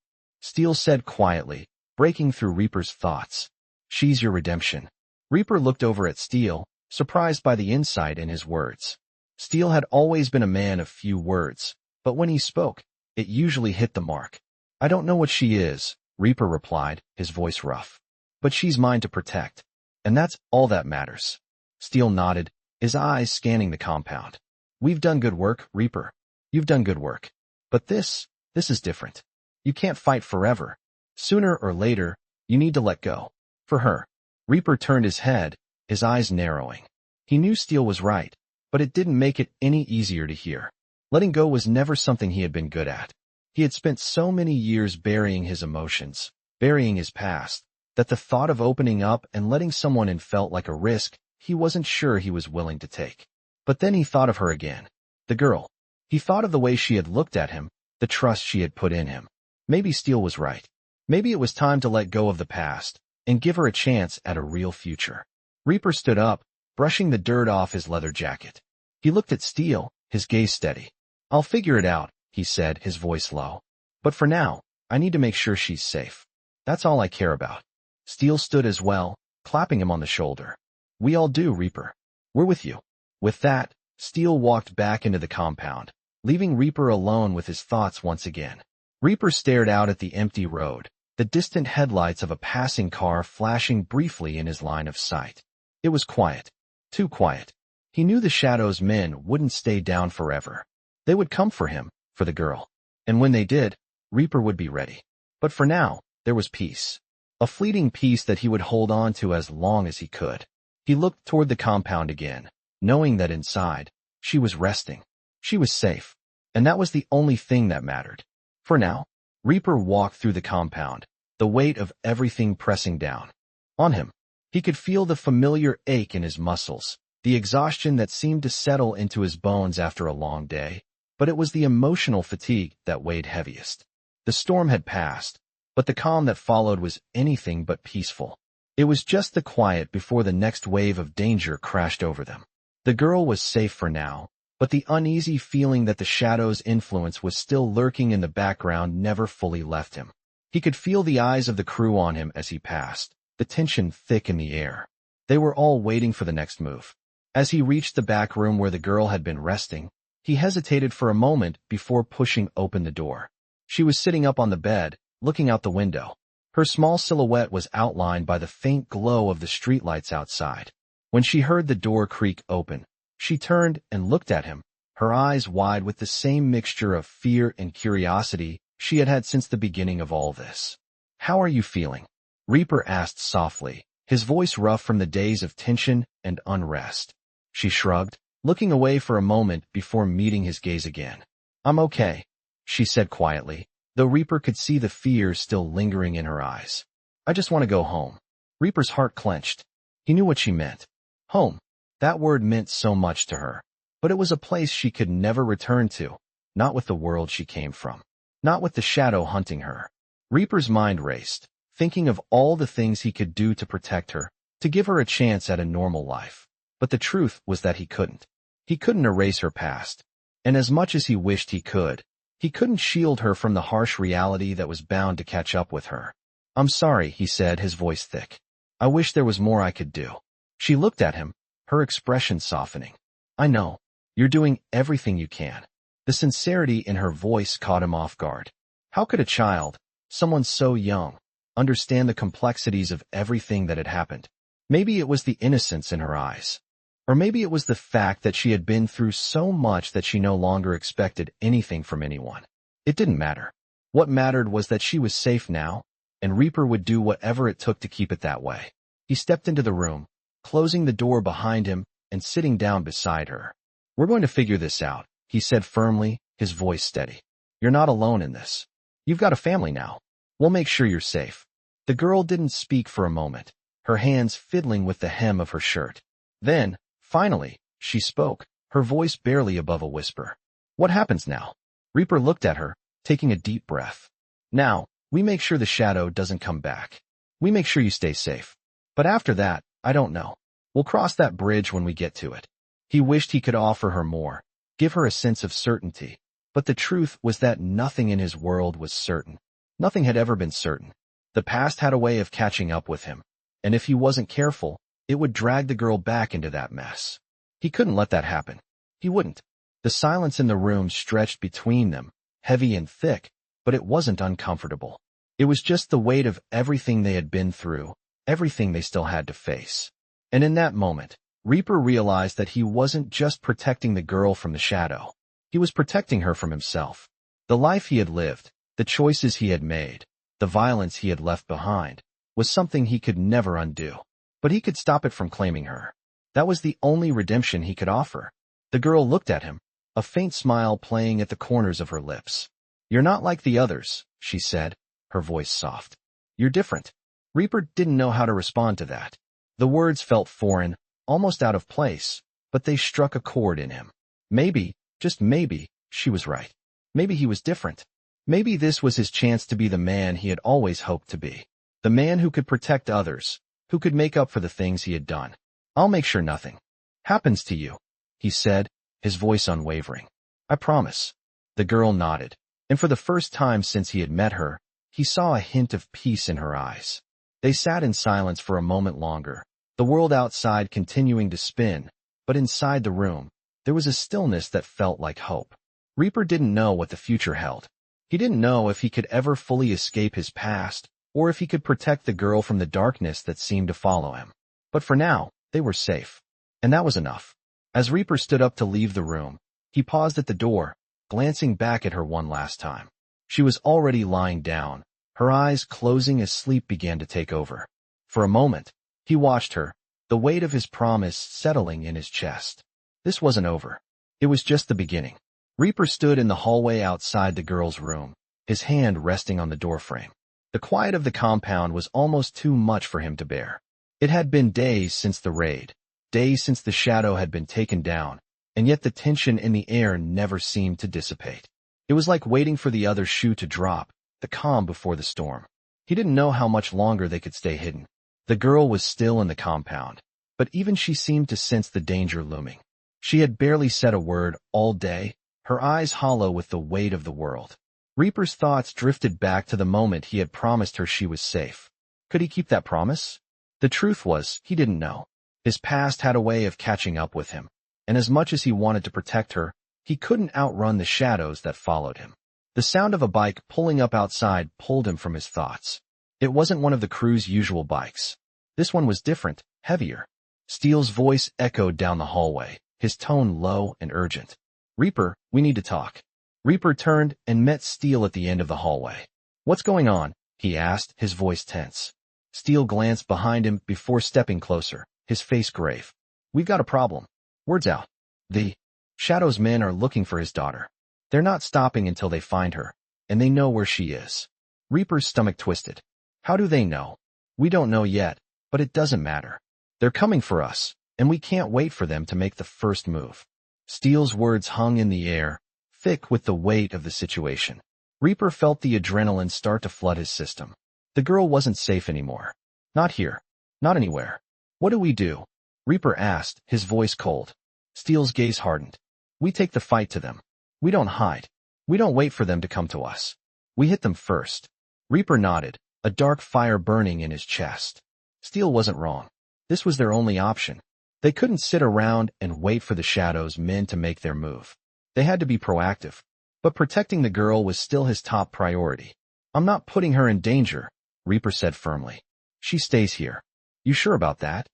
[SPEAKER 1] Steele said quietly, breaking through Reaper's thoughts. "She's your redemption." Reaper looked over at Steele, surprised by the insight in his words. Steele had always been a man of few words, but when he spoke, it usually hit the mark. "I don't know what she is," Reaper replied, his voice rough. "But she's mine to protect. And that's all that matters." Steele nodded, his eyes scanning the compound. "We've done good work, Reaper. You've done good work. But this is different. You can't fight forever. Sooner or later, you need to let go. For her." Reaper turned his head, his eyes narrowing. He knew Steele was right, but it didn't make it any easier to hear. Letting go was never something he had been good at. He had spent so many years burying his emotions, burying his past, that the thought of opening up and letting someone in felt like a risk he wasn't sure he was willing to take. But then he thought of her again. The girl. He thought of the way she had looked at him, the trust she had put in him. Maybe Steele was right. Maybe it was time to let go of the past and give her a chance at a real future. Reaper stood up, brushing the dirt off his leather jacket. He looked at Steele, his gaze steady. "I'll figure it out," he said, his voice low. "But for now, I need to make sure she's safe. That's all I care about." Steele stood as well, clapping him on the shoulder. "We all do, Reaper. We're with you." With that, Steele walked back into the compound, leaving Reaper alone with his thoughts once again. Reaper stared out at the empty road, the distant headlights of a passing car flashing briefly in his line of sight. It was quiet. Too quiet. He knew the Shadow's men wouldn't stay down forever. They would come for him, for the girl. And when they did, Reaper would be ready. But for now, there was peace. A fleeting peace that he would hold on to as long as he could. He looked toward the compound again, knowing that inside, she was resting. She was safe. And that was the only thing that mattered. For now, Reaper walked through the compound, the weight of everything pressing down on him. He could feel the familiar ache in his muscles, the exhaustion that seemed to settle into his bones after a long day, but it was the emotional fatigue that weighed heaviest. The storm had passed, but the calm that followed was anything but peaceful. It was just the quiet before the next wave of danger crashed over them. The girl was safe for now, but the uneasy feeling that the shadow's influence was still lurking in the background never fully left him. He could feel the eyes of the crew on him as he passed, the tension thick in the air. They were all waiting for the next move. As he reached the back room where the girl had been resting, he hesitated for a moment before pushing open the door. She was sitting up on the bed, looking out the window. Her small silhouette was outlined by the faint glow of the streetlights outside. When she heard the door creak open, she turned and looked at him, her eyes wide with the same mixture of fear and curiosity she had had since the beginning of all this. "How are you feeling?" Reaper asked softly, his voice rough from the days of tension and unrest. She shrugged, looking away for a moment before meeting his gaze again. "I'm okay," she said quietly, though Reaper could see the fear still lingering in her eyes. "I just want to go home." Reaper's heart clenched. He knew what she meant. Home. That word meant so much to her. But it was a place she could never return to, not with the world she came from, not with the shadow hunting her. Reaper's mind raced, thinking of all the things he could do to protect her, to give her a chance at a normal life. But the truth was that he couldn't. He couldn't erase her past. And as much as he wished he couldn't shield her from the harsh reality that was bound to catch up with her. "I'm sorry," he said, his voice thick. "I wish there was more I could do." She looked at him, her expression softening. "I know. You're doing everything you can." The sincerity in her voice caught him off guard. How could a child, someone so young, understand the complexities of everything that had happened? Maybe it was the innocence in her eyes. Or maybe it was the fact that she had been through so much that she no longer expected anything from anyone. It didn't matter. What mattered was that she was safe now, and Reaper would do whatever it took to keep it that way. He stepped into the room, closing the door behind him and sitting down beside her. "We're going to figure this out," he said firmly, his voice steady. "You're not alone in this. You've got a family now. We'll make sure you're safe." The girl didn't speak for a moment, her hands fiddling with the hem of her shirt. Then, finally, she spoke, her voice barely above a whisper. "What happens now?" Reaper looked at her, taking a deep breath. "Now, we make sure the shadow doesn't come back. We make sure you stay safe. But after that, I don't know. We'll cross that bridge when we get to it." He wished he could offer her more, give her a sense of certainty. But the truth was that nothing in his world was certain. Nothing had ever been certain. The past had a way of catching up with him, and if he wasn't careful, it would drag the girl back into that mess. He couldn't let that happen. He wouldn't. The silence in the room stretched between them, heavy and thick, but it wasn't uncomfortable. It was just the weight of everything they had been through, everything they still had to face. And in that moment, Reaper realized that he wasn't just protecting the girl from the shadow. He was protecting her from himself. The life he had lived, the choices he had made, the violence he had left behind, was something he could never undo. But he could stop it from claiming her. That was the only redemption he could offer. The girl looked at him, a faint smile playing at the corners of her lips. "You're not like the others," she said, her voice soft. "You're different." Reaper didn't know how to respond to that. The words felt foreign, almost out of place, but they struck a chord in him. Maybe, just maybe, she was right. Maybe he was different. Maybe this was his chance to be the man he had always hoped to be. The man who could protect others, who could make up for the things he had done. "I'll make sure nothing happens to you," he said, his voice unwavering. "I promise." The girl nodded, and for the first time since he had met her, he saw a hint of peace in her eyes. They sat in silence for a moment longer, the world outside continuing to spin, but inside the room, there was a stillness that felt like hope. Reaper didn't know what the future held. He didn't know if he could ever fully escape his past, or if he could protect the girl from the darkness that seemed to follow him. But for now, they were safe. And that was enough. As Reaper stood up to leave the room, he paused at the door, glancing back at her one last time. She was already lying down, her eyes closing as sleep began to take over. For a moment, he watched her, the weight of his promise settling in his chest. This wasn't over. It was just the beginning. Reaper stood in the hallway outside the girl's room, his hand resting on the doorframe. The quiet of the compound was almost too much for him to bear. It had been days since the raid, days since the shadow had been taken down, and yet the tension in the air never seemed to dissipate. It was like waiting for the other shoe to drop, the calm before the storm. He didn't know how much longer they could stay hidden. The girl was still in the compound, but even she seemed to sense the danger looming. She had barely said a word all day, her eyes hollow with the weight of the world. Reaper's thoughts drifted back to the moment he had promised her she was safe. Could he keep that promise? The truth was, he didn't know. His past had a way of catching up with him, and as much as he wanted to protect her, he couldn't outrun the shadows that followed him. The sound of a bike pulling up outside pulled him from his thoughts. It wasn't one of the crew's usual bikes. This one was different, heavier. Steele's voice echoed down the hallway, his tone low and urgent. "Reaper, we need to talk." Reaper turned and met Steele at the end of the hallway. "What's going on?" he asked, his voice tense. Steele glanced behind him before stepping closer, his face grave. "We've got a problem. Word's out. The Shadow's men are looking for his daughter. They're not stopping until they find her, and they know where she is." Reaper's stomach twisted. "How do they know?" "We don't know yet, but it doesn't matter. They're coming for us, and we can't wait for them to make the first move." Steele's words hung in the air, thick with the weight of the situation. Reaper felt the adrenaline start to flood his system. The girl wasn't safe anymore. Not here. Not anywhere. "What do we do?" Reaper asked, his voice cold. Steele's gaze hardened. "We take the fight to them. We don't hide. We don't wait for them to come to us. We hit them first." Reaper nodded, a dark fire burning in his chest. Steele wasn't wrong. This was their only option. They couldn't sit around and wait for the Shadow's men to make their move. They had to be proactive. But protecting the girl was still his top priority. "I'm not putting her in danger," Reaper said firmly. "She stays here." "You sure about that?"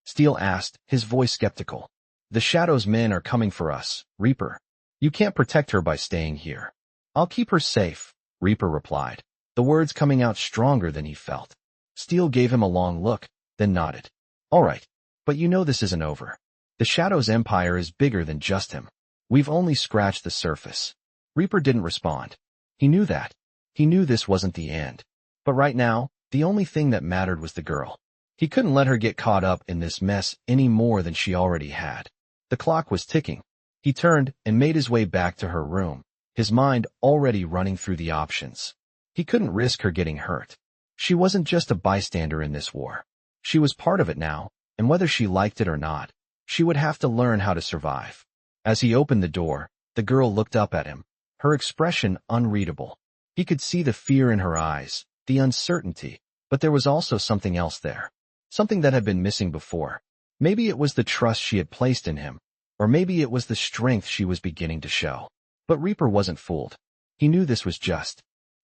[SPEAKER 1] Steele asked, his voice skeptical. "The Shadow's men are coming for us, Reaper. You can't protect her by staying here." "I'll keep her safe," Reaper replied, the words coming out stronger than he felt. Steele gave him a long look, then nodded. "All right, but you know this isn't over. The Shadow's empire is bigger than just him. We've only scratched the surface." Reaper didn't respond. He knew that. He knew this wasn't the end. But right now, the only thing that mattered was the girl. He couldn't let her get caught up in this mess any more than she already had. The clock was ticking. He turned and made his way back to her room, his mind already running through the options. He couldn't risk her getting hurt. She wasn't just a bystander in this war. She was part of it now, and whether she liked it or not, she would have to learn how to survive. As he opened the door, the girl looked up at him, her expression unreadable. He could see the fear in her eyes, the uncertainty, but there was also something else there. Something that had been missing before. Maybe it was the trust she had placed in him, or maybe it was the strength she was beginning to show. But Reaper wasn't fooled. He knew this was just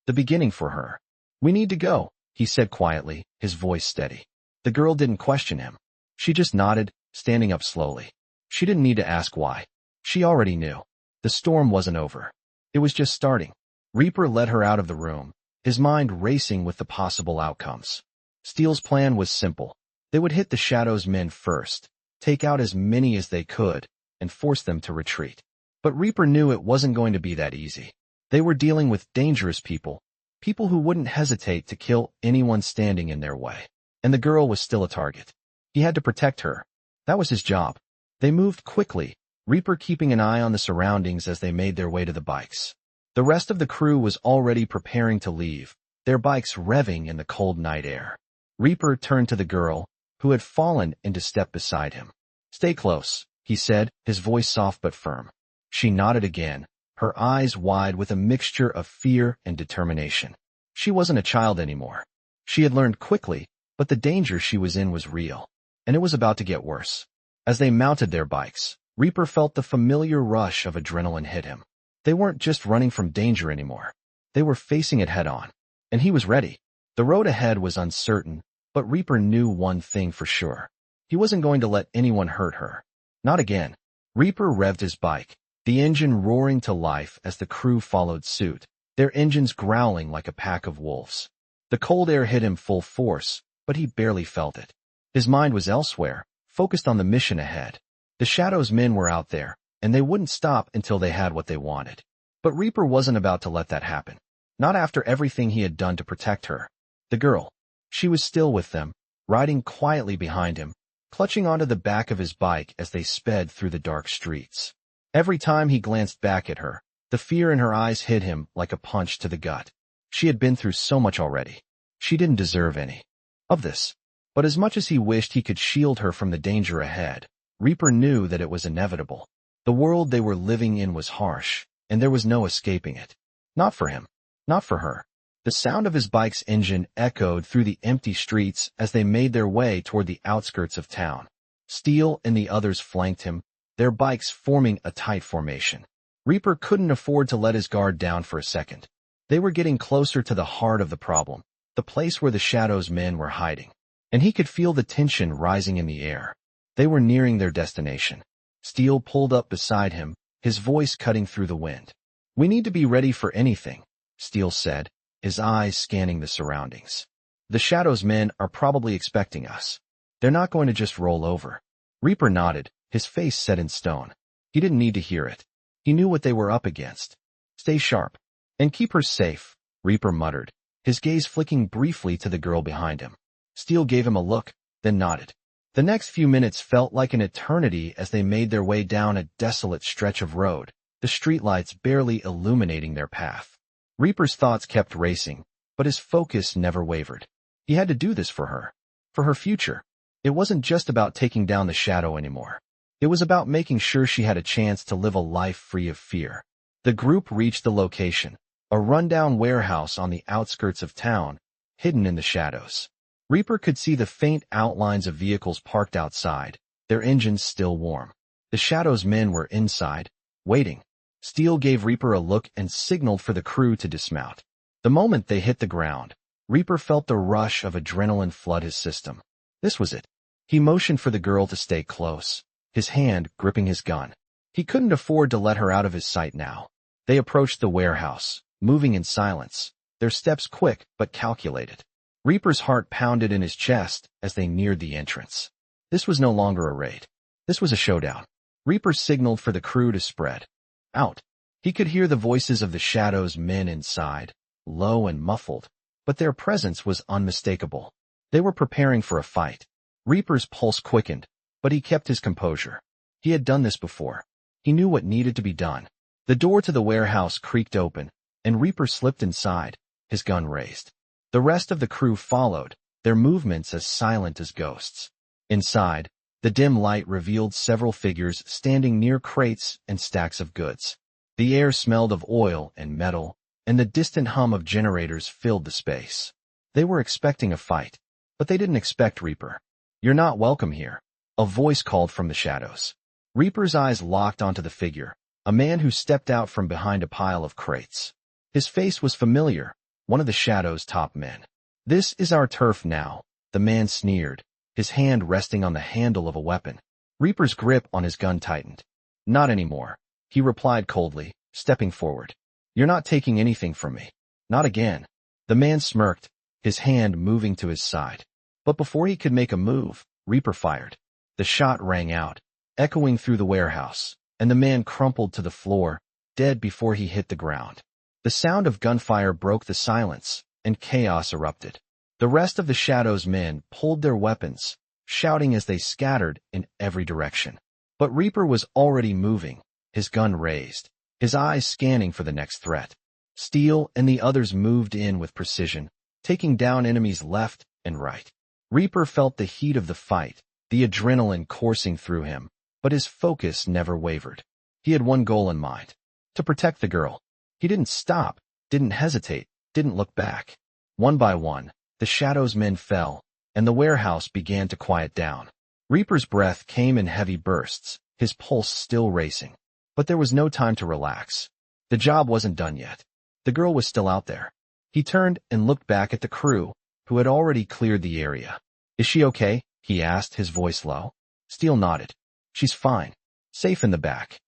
[SPEAKER 1] the beginning for her. "We need to go," he said quietly, his voice steady. The girl didn't question him. She just nodded, standing up slowly. She didn't need to ask why. She already knew. The storm wasn't over. It was just starting. Reaper led her out of the room, his mind racing with the possible outcomes. Steele's plan was simple. They would hit the Shadow's men first, take out as many as they could, and force them to retreat. But Reaper knew it wasn't going to be that easy. They were dealing with dangerous people, people who wouldn't hesitate to kill anyone standing in their way. And the girl was still a target. He had to protect her. That was his job. They moved quickly, Reaper keeping an eye on the surroundings as they made their way to the bikes. The rest of the crew was already preparing to leave, their bikes revving in the cold night air. Reaper turned to the girl, who had fallen into step beside him. "Stay close," he said, his voice soft but firm. She nodded again, her eyes wide with a mixture of fear and determination. She wasn't a child anymore. She had learned quickly, but the danger she was in was real, and it was about to get worse. As they mounted their bikes, Reaper felt the familiar rush of adrenaline hit him. They weren't just running from danger anymore. They were facing it head-on, and he was ready. The road ahead was uncertain, but Reaper knew one thing for sure. He wasn't going to let anyone hurt her. Not again. Reaper revved his bike, the engine roaring to life as the crew followed suit, their engines growling like a pack of wolves. The cold air hit him full force, but he barely felt it. His mind was elsewhere, focused on the mission ahead. The Shadow's men were out there, and they wouldn't stop until they had what they wanted. But Reaper wasn't about to let that happen. Not after everything he had done to protect her. The girl. She was still with them, riding quietly behind him, clutching onto the back of his bike as they sped through the dark streets. Every time he glanced back at her, the fear in her eyes hit him like a punch to the gut. She had been through so much already. She didn't deserve any of this. But as much as he wished he could shield her from the danger ahead, Reaper knew that it was inevitable. The world they were living in was harsh, and there was no escaping it. Not for him. Not for her. The sound of his bike's engine echoed through the empty streets as they made their way toward the outskirts of town. Steele and the others flanked him, their bikes forming a tight formation. Reaper couldn't afford to let his guard down for a second. They were getting closer to the heart of the problem, the place where the Shadow's men were hiding. And he could feel the tension rising in the air. They were nearing their destination. Steele pulled up beside him, his voice cutting through the wind. "We need to be ready for anything," Steele said, his eyes scanning the surroundings. "The Shadow's men are probably expecting us. They're not going to just roll over." Reaper nodded, his face set in stone. He didn't need to hear it. He knew what they were up against. "Stay sharp. And keep her safe," Reaper muttered, his gaze flicking briefly to the girl behind him. Steele gave him a look, then nodded. The next few minutes felt like an eternity as they made their way down a desolate stretch of road, the streetlights barely illuminating their path. Reaper's thoughts kept racing, but his focus never wavered. He had to do this for her future. It wasn't just about taking down the Shadow anymore. It was about making sure she had a chance to live a life free of fear. The group reached the location, a rundown warehouse on the outskirts of town, hidden in the shadows. Reaper could see the faint outlines of vehicles parked outside, their engines still warm. The Shadow's men were inside, waiting. Steele gave Reaper a look and signaled for the crew to dismount. The moment they hit the ground, Reaper felt the rush of adrenaline flood his system. This was it. He motioned for the girl to stay close, his hand gripping his gun. He couldn't afford to let her out of his sight now. They approached the warehouse, moving in silence, their steps quick but calculated. Reaper's heart pounded in his chest as they neared the entrance. This was no longer a raid. This was a showdown. Reaper signaled for the crew to spread out. He could hear the voices of the Shadow's men inside, low and muffled, but their presence was unmistakable. They were preparing for a fight. Reaper's pulse quickened, but he kept his composure. He had done this before. He knew what needed to be done. The door to the warehouse creaked open, and Reaper slipped inside, his gun raised. The rest of the crew followed, their movements as silent as ghosts. Inside, the dim light revealed several figures standing near crates and stacks of goods. The air smelled of oil and metal, and the distant hum of generators filled the space. They were expecting a fight, but they didn't expect Reaper. "You're not welcome here," a voice called from the shadows. Reaper's eyes locked onto the figure, a man who stepped out from behind a pile of crates. His face was familiar. One of the Shadow's top men. "This is our turf now," the man sneered, his hand resting on the handle of a weapon. Reaper's grip on his gun tightened. "Not anymore," he replied coldly, stepping forward. "You're not taking anything from me. Not again." The man smirked, his hand moving to his side. But before he could make a move, Reaper fired. The shot rang out, echoing through the warehouse, and the man crumpled to the floor, dead before he hit the ground. The sound of gunfire broke the silence, and chaos erupted. The rest of the Shadow's men pulled their weapons, shouting as they scattered in every direction. But Reaper was already moving, his gun raised, his eyes scanning for the next threat. Steele and the others moved in with precision, taking down enemies left and right. Reaper felt the heat of the fight, the adrenaline coursing through him, but his focus never wavered. He had one goal in mind: to protect the girl. He didn't stop, didn't hesitate, didn't look back. One by one, the Shadow's men fell, and the warehouse began to quiet down. Reaper's breath came in heavy bursts, his pulse still racing. But there was no time to relax. The job wasn't done yet. The girl was still out there. He turned and looked back at the crew, who had already cleared the area. "Is she okay?" he asked, his voice low. Steele nodded. "She's fine. Safe in the back."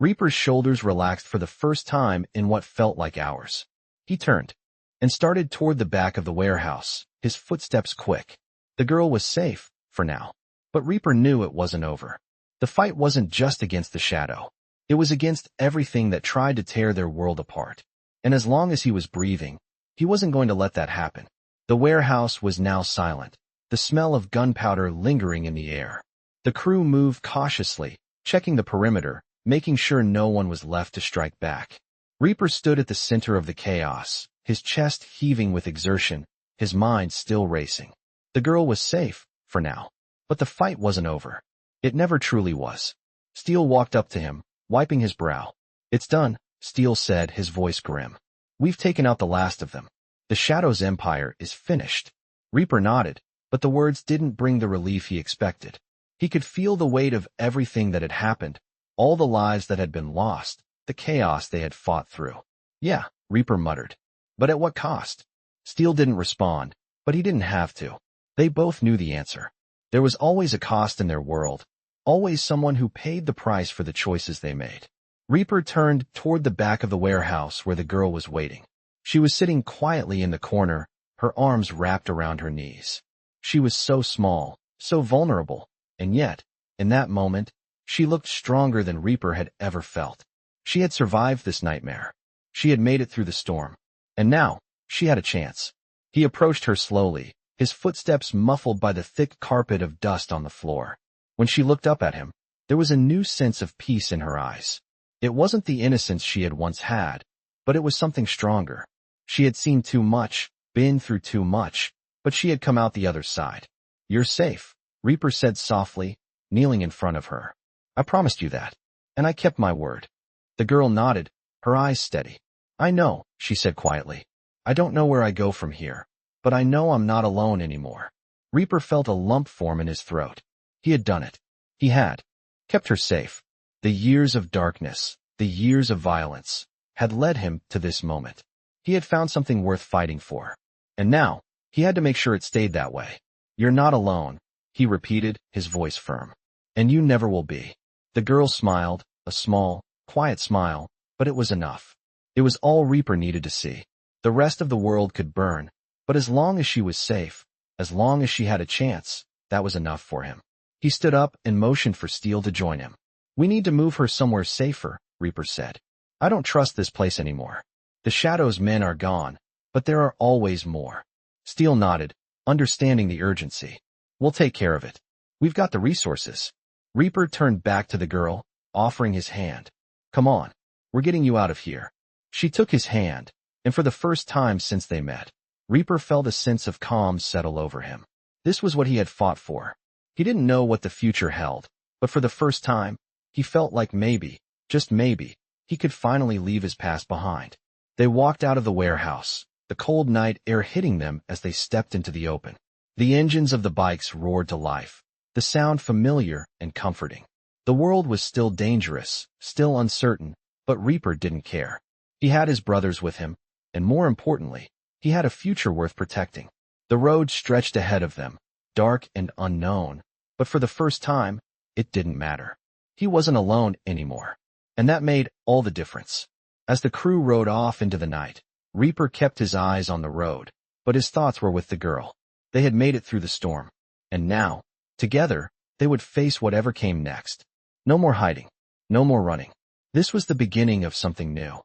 [SPEAKER 1] Reaper's shoulders relaxed for the first time in what felt like hours. He turned and started toward the back of the warehouse, his footsteps quick. The girl was safe, for now. But Reaper knew it wasn't over. The fight wasn't just against the Shadow. It was against everything that tried to tear their world apart. And as long as he was breathing, he wasn't going to let that happen. The warehouse was now silent, the smell of gunpowder lingering in the air. The crew moved cautiously, checking the perimeter, making sure no one was left to strike back. Reaper stood at the center of the chaos, his chest heaving with exertion, his mind still racing. The girl was safe, for now. But the fight wasn't over. It never truly was. Steele walked up to him, wiping his brow. "It's done," Steele said, his voice grim. "We've taken out the last of them. The Shadow's empire is finished." Reaper nodded, but the words didn't bring the relief he expected. He could feel the weight of everything that had happened, all the lives that had been lost, the chaos they had fought through. "Yeah," Reaper muttered. "But at what cost?" Steele didn't respond, but he didn't have to. They both knew the answer. There was always a cost in their world, always someone who paid the price for the choices they made. Reaper turned toward the back of the warehouse where the girl was waiting. She was sitting quietly in the corner, her arms wrapped around her knees. She was so small, so vulnerable, and yet, in that moment, she looked stronger than Reaper had ever felt. She had survived this nightmare. She had made it through the storm. And now, she had a chance. He approached her slowly, his footsteps muffled by the thick carpet of dust on the floor. When she looked up at him, there was a new sense of peace in her eyes. It wasn't the innocence she had once had, but it was something stronger. She had seen too much, been through too much, but she had come out the other side. "You're safe," Reaper said softly, kneeling in front of her. "I promised you that, and I kept my word." The girl nodded, her eyes steady. "I know," she said quietly. "I don't know where I go from here, but I know I'm not alone anymore." Reaper felt a lump form in his throat. He had done it. He had kept her safe. The years of darkness, the years of violence, had led him to this moment. He had found something worth fighting for. And now, he had to make sure it stayed that way. "You're not alone," he repeated, his voice firm. "And you never will be." The girl smiled, a small, quiet smile, but it was enough. It was all Reaper needed to see. The rest of the world could burn, but as long as she was safe, as long as she had a chance, that was enough for him. He stood up and motioned for Steele to join him. "We need to move her somewhere safer," Reaper said. "I don't trust this place anymore. The Shadow's men are gone, but there are always more." Steele nodded, understanding the urgency. "We'll take care of it. We've got the resources." Reaper turned back to the girl, offering his hand. "Come on. We're getting you out of here." She took his hand, and for the first time since they met, Reaper felt a sense of calm settle over him. This was what he had fought for. He didn't know what the future held, but for the first time, he felt like maybe, just maybe, he could finally leave his past behind. They walked out of the warehouse, the cold night air hitting them as they stepped into the open. The engines of the bikes roared to life, the sound familiar and comforting. The world was still dangerous, still uncertain, but Reaper didn't care. He had his brothers with him, and more importantly, he had a future worth protecting. The road stretched ahead of them, dark and unknown, but for the first time, it didn't matter. He wasn't alone anymore, and that made all the difference. As the crew rode off into the night, Reaper kept his eyes on the road, but his thoughts were with the girl. They had made it through the storm, and now, together, they would face whatever came next. No more hiding, no more running. This was the beginning of something new.